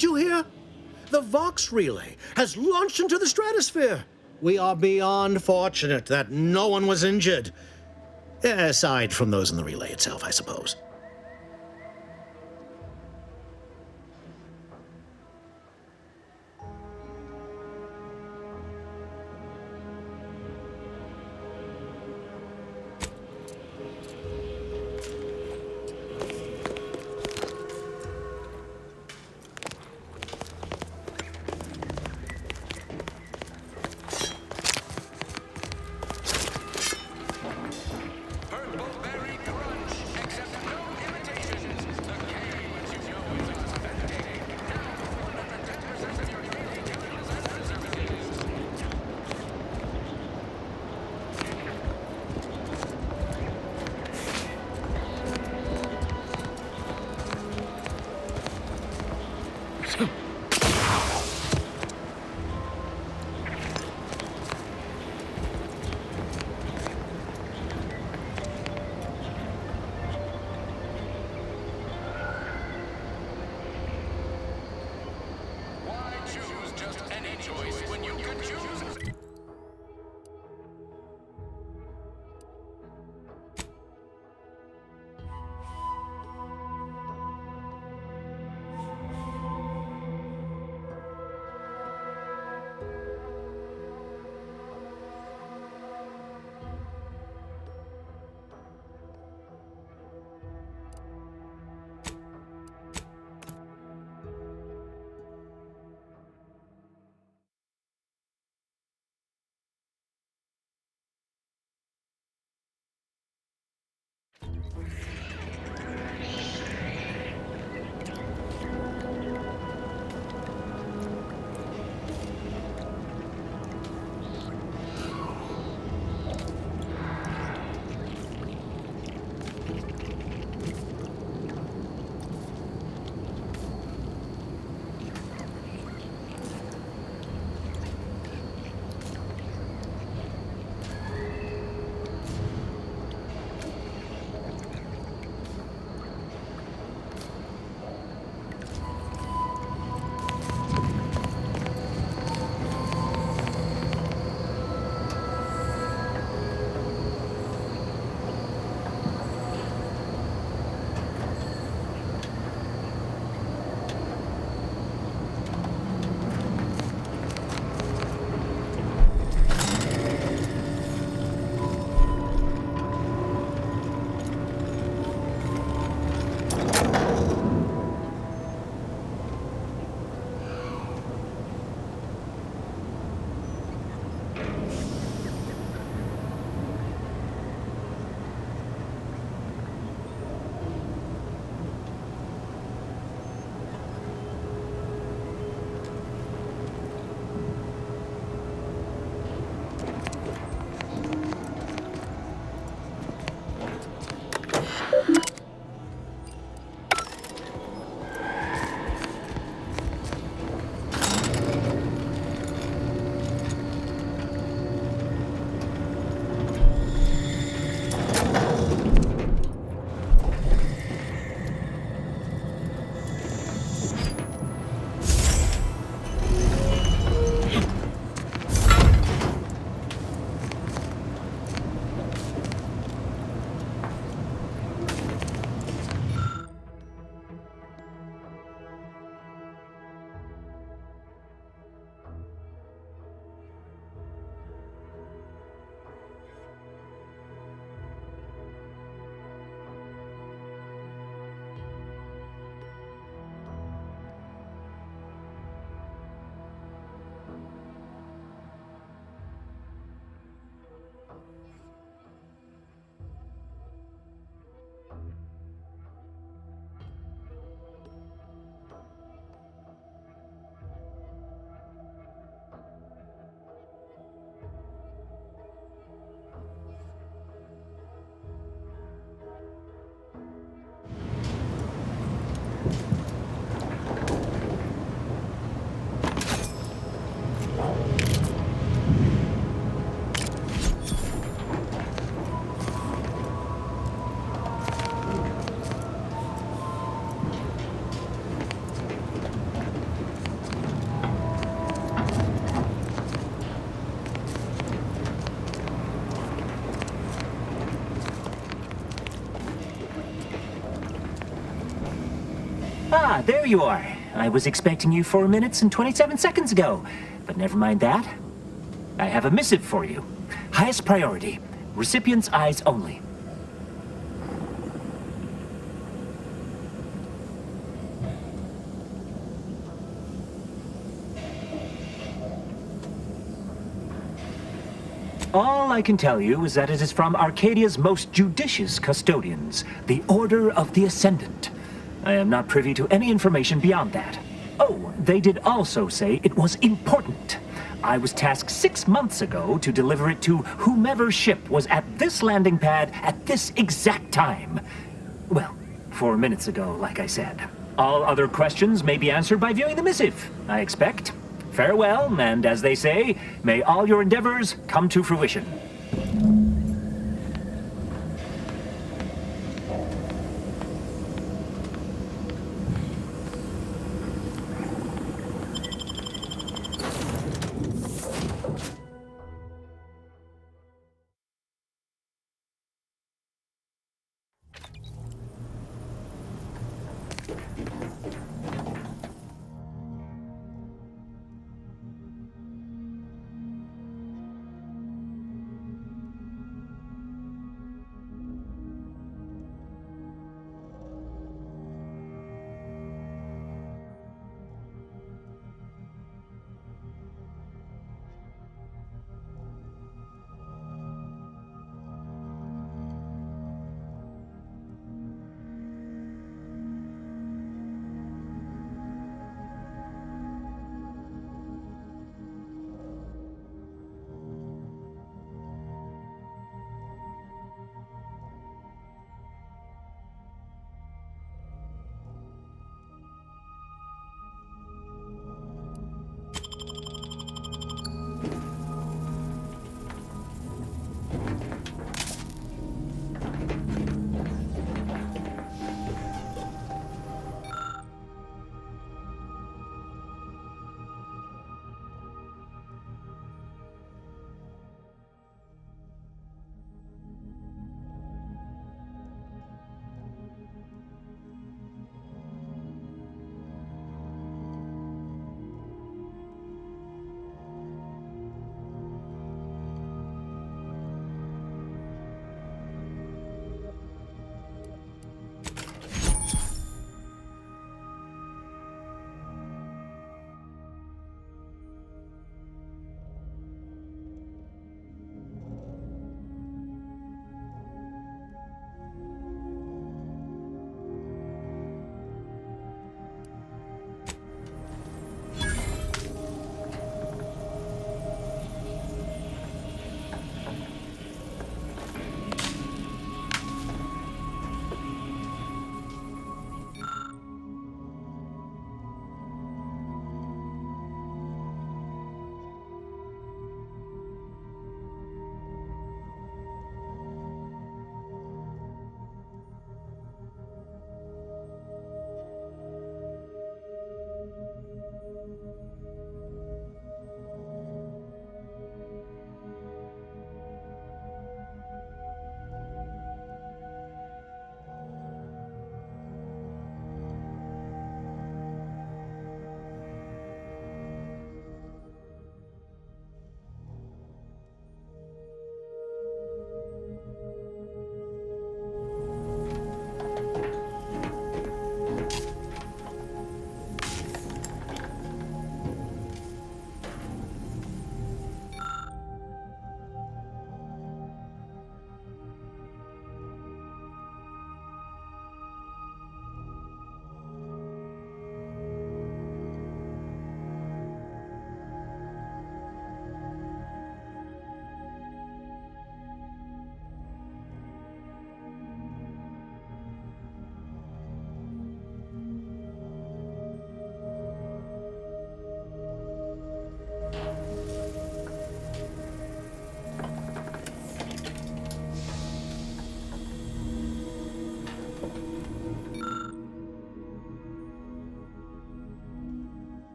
Did you hear? The Vox relay has launched into the stratosphere. We are beyond fortunate that no one was injured. Aside from those in the relay itself, I suppose. Purple berry crunch. Accept no Ah, there you are. I was expecting you 4 minutes and 27 seconds ago. But never mind that. I have a missive for you. Highest priority. Recipient's eyes only. All I can tell you is that it is from Arcadia's most judicious custodians, the Order of the Ascendant. I am not privy to any information beyond that. Oh, they did also say it was important. I was tasked 6 months ago to deliver it to whomever ship was at this landing pad at this exact time. Well, 4 minutes ago, like I said. All other questions may be answered by viewing the missive, I expect. Farewell, and as they say, may all your endeavors come to fruition.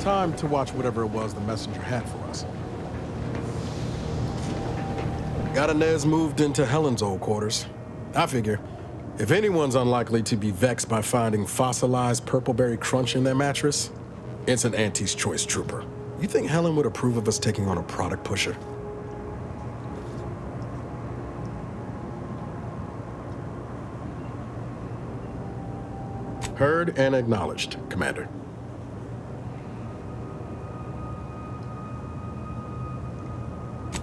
time to watch whatever it was the messenger had for us. Got Inez moved into Helen's old quarters. I figure, if anyone's unlikely to be vexed by finding fossilized purpleberry crunch in their mattress, it's an Auntie's Choice trooper. You think Helen would approve of us taking on a product pusher? Heard and acknowledged, Commander.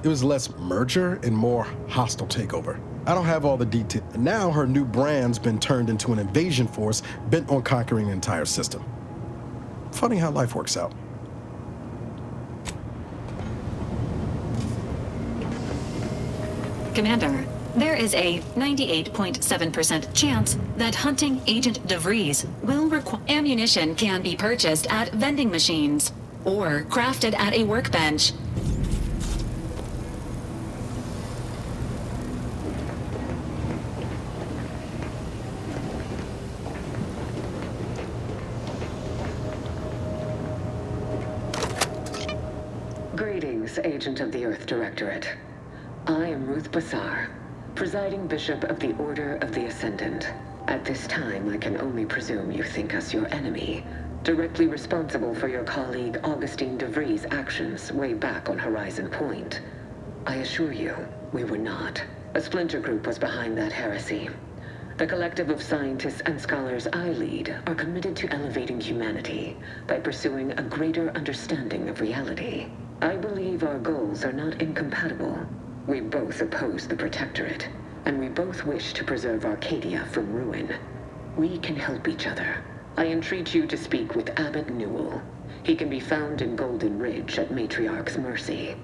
It was less merger and more hostile takeover. I don't have all the details. Now her new brand's been turned into an invasion force bent on conquering the entire system. Funny how life works out. Commander, there is a 98.7% chance that hunting Agent DeVries will require ammunition can be purchased at vending machines or crafted at a workbench. Greetings, Agent of the Earth Directorate. I am Ruth Bassar, Presiding Bishop of the Order of the Ascendant. At this time, I can only presume you think us your enemy, directly responsible for your colleague Augustine DeVries' actions way back on Horizon Point. I assure you, we were not. A splinter group was behind that heresy. The collective of scientists and scholars I lead are committed to elevating humanity by pursuing a greater understanding of reality. I believe our goals are not incompatible. We both oppose the Protectorate, and we both wish to preserve Arcadia from ruin. We can help each other. I entreat you to speak with Abbot Newell. He can be found in Golden Ridge at Matriarch's Mercy.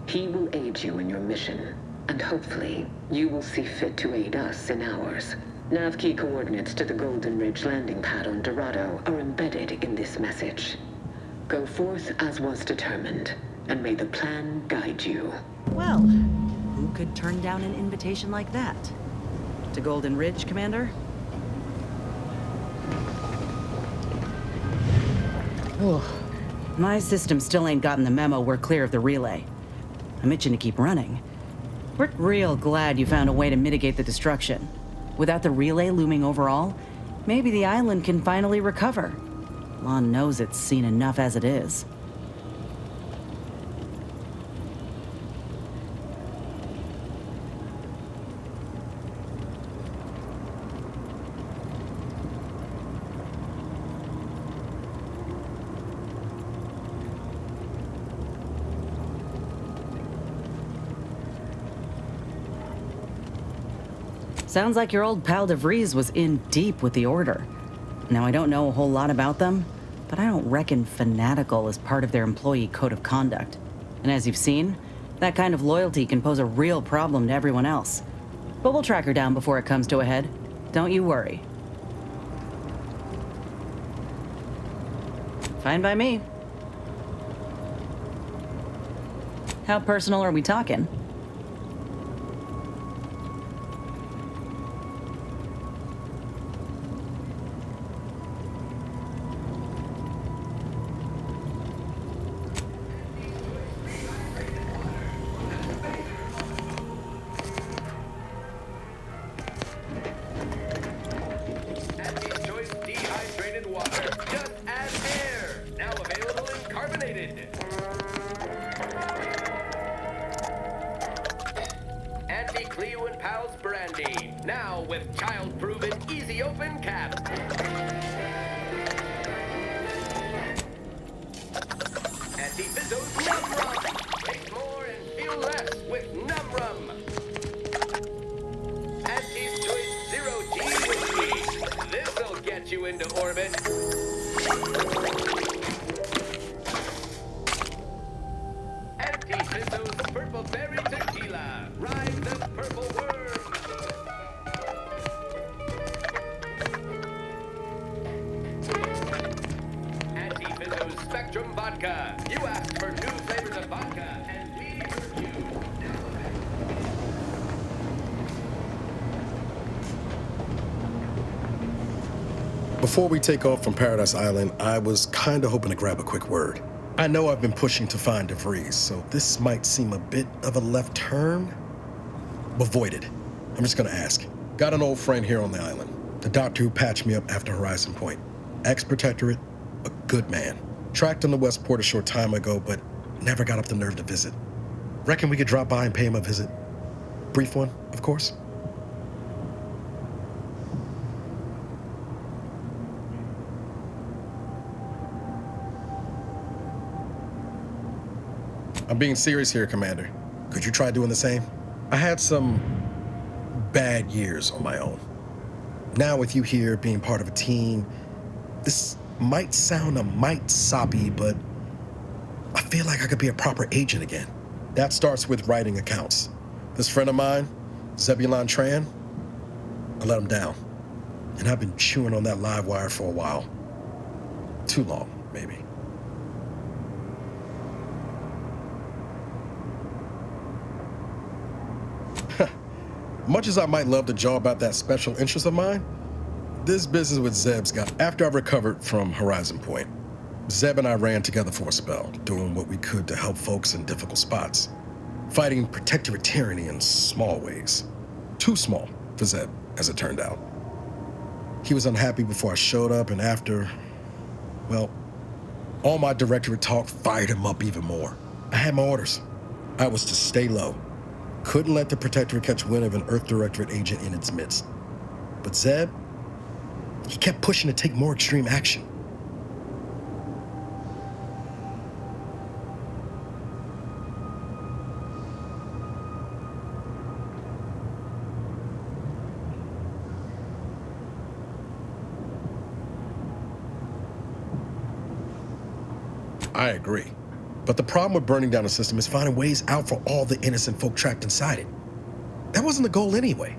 He will aid you in your mission, and hopefully, you will see fit to aid us in ours. Nav key coordinates to the Golden Ridge landing pad on Dorado are embedded in this message. Go forth as was determined, and may the plan guide you. Well, who could turn down an invitation like that? To Golden Ridge, Commander? My system still ain't gotten the memo we're clear of the relay. I'm itching to keep running. We're real glad you found a way to mitigate the destruction. Without the relay looming over all, maybe the island can finally recover. Lon knows it's seen enough as it is. Sounds like your old pal DeVries was in deep with the Order. Now, I don't know a whole lot about them, but I don't reckon fanatical is part of their employee code of conduct. And as you've seen, that kind of loyalty can pose a real problem to everyone else. But we'll track her down before it comes to a head. Don't you worry. Fine by me. How personal are we talking? Before we take off from Paradise Island, I was kind of hoping to grab a quick word. I know I've been pushing to find DeVries, so this might seem a bit of a left turn. Avoid it. I'm just gonna ask. Got an old friend here on the island. The doctor who patched me up after Horizon Point. Ex-protectorate, a good man. Tracked him to Westport a short time ago, but never got up the nerve to visit. Reckon we could drop by and pay him a visit? Brief one, of course. I'm being serious here, Commander. Could you try doing the same? I had some bad years on my own. Now with you here, being part of a team, this might sound a mite soppy, but I feel like I could be a proper agent again. That starts with writing accounts. This friend of mine, Zebulon Tran, I let him down. And I've been chewing on that live wire for a while. Too long, maybe. Much as I might love to jaw about that special interest of mine, this business with Zeb's got... After I recovered from Horizon Point, Zeb and I ran together for a spell, doing what we could to help folks in difficult spots. Fighting protectorate tyranny in small ways. Too small for Zeb, as it turned out. He was unhappy before I showed up, and after, well, all my directorate talk fired him up even more. I had my orders. I was to stay low. Couldn't let the Protectorate catch wind of an Earth Directorate agent in its midst. But Zeb, he kept pushing to take more extreme action. I agree. But the problem with burning down a system is finding ways out for all the innocent folk trapped inside it. That wasn't the goal anyway.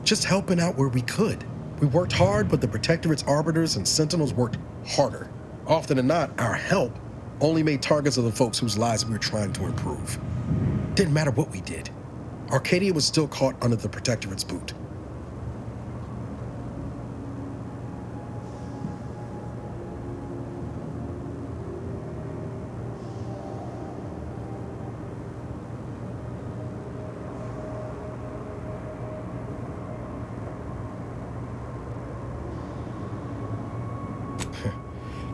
Just helping out where we could. We worked hard, but the Protectorate's arbiters and sentinels worked harder. Often than not, our help only made targets of the folks whose lives we were trying to improve. Didn't matter what we did. Arcadia was still caught under the Protectorate's boot.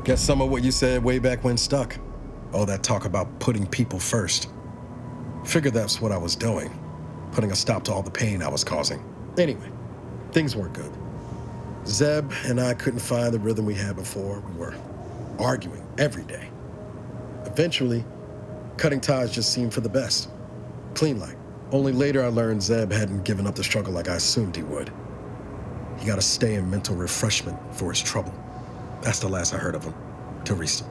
Guess some of what you said way back when stuck. All that talk about putting people first. Figured that's what I was doing, putting a stop to all the pain I was causing. Anyway, things weren't good. Zeb and I couldn't find the rhythm we had before. We were arguing every day. Eventually, cutting ties just seemed for the best. Clean like. Only later I learned Zeb hadn't given up the struggle like I assumed he would. He got to stay in mental refreshment for his trouble. That's the last I heard of him, till recent.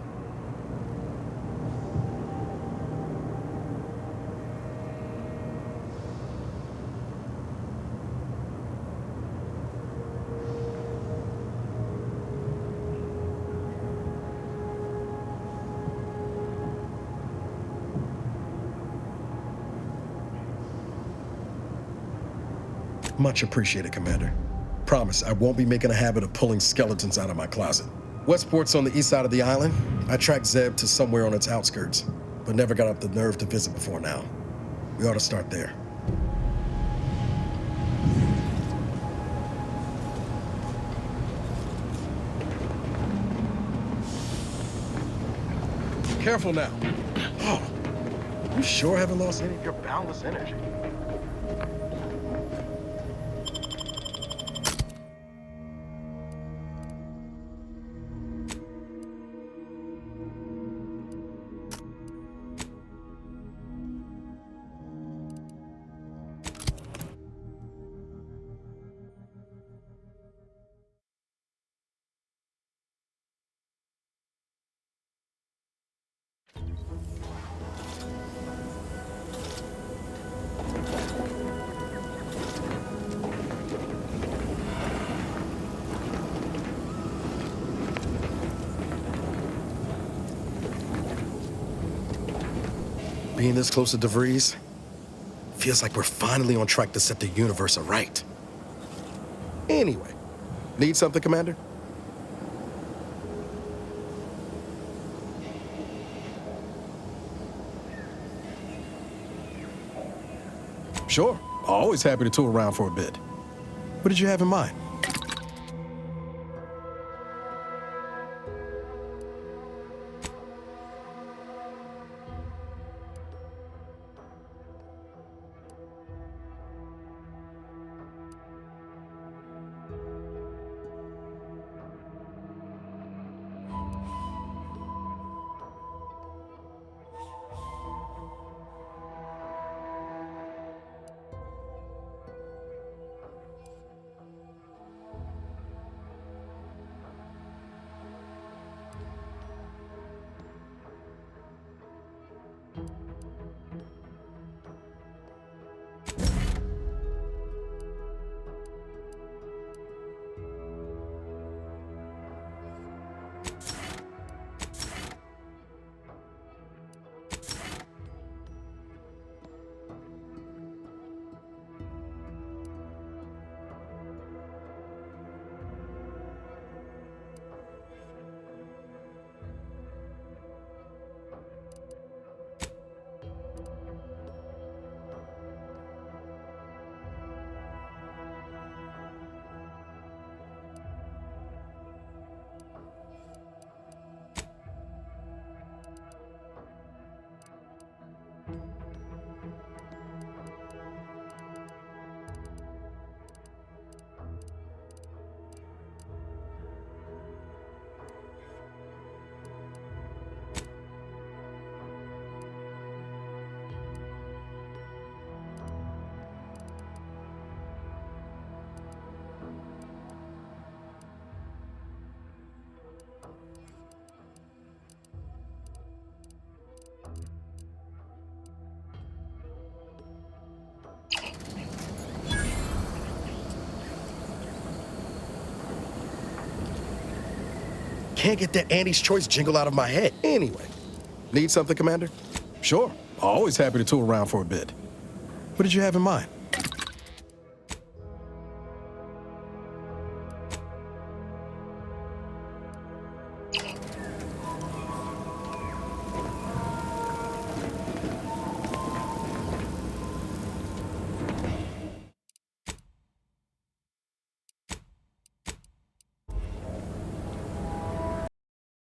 Much appreciated, Commander. Promise, I won't be making a habit of pulling skeletons out of my closet. Westport's on the east side of the island. I tracked Zeb to somewhere on its outskirts, but never got up the nerve to visit before now. We ought to start there. Careful now. Oh, you sure haven't lost any of your boundless energy? Being this close to DeVries feels like we're finally on track to set the universe aright. Anyway, need something, Commander? Sure. Always happy to tool around for a bit. What did you have in mind? Can't get that Andy's Choice jingle out of my head. Anyway, need something, Commander? Sure. Always happy to tool around for a bit. What did you have in mind?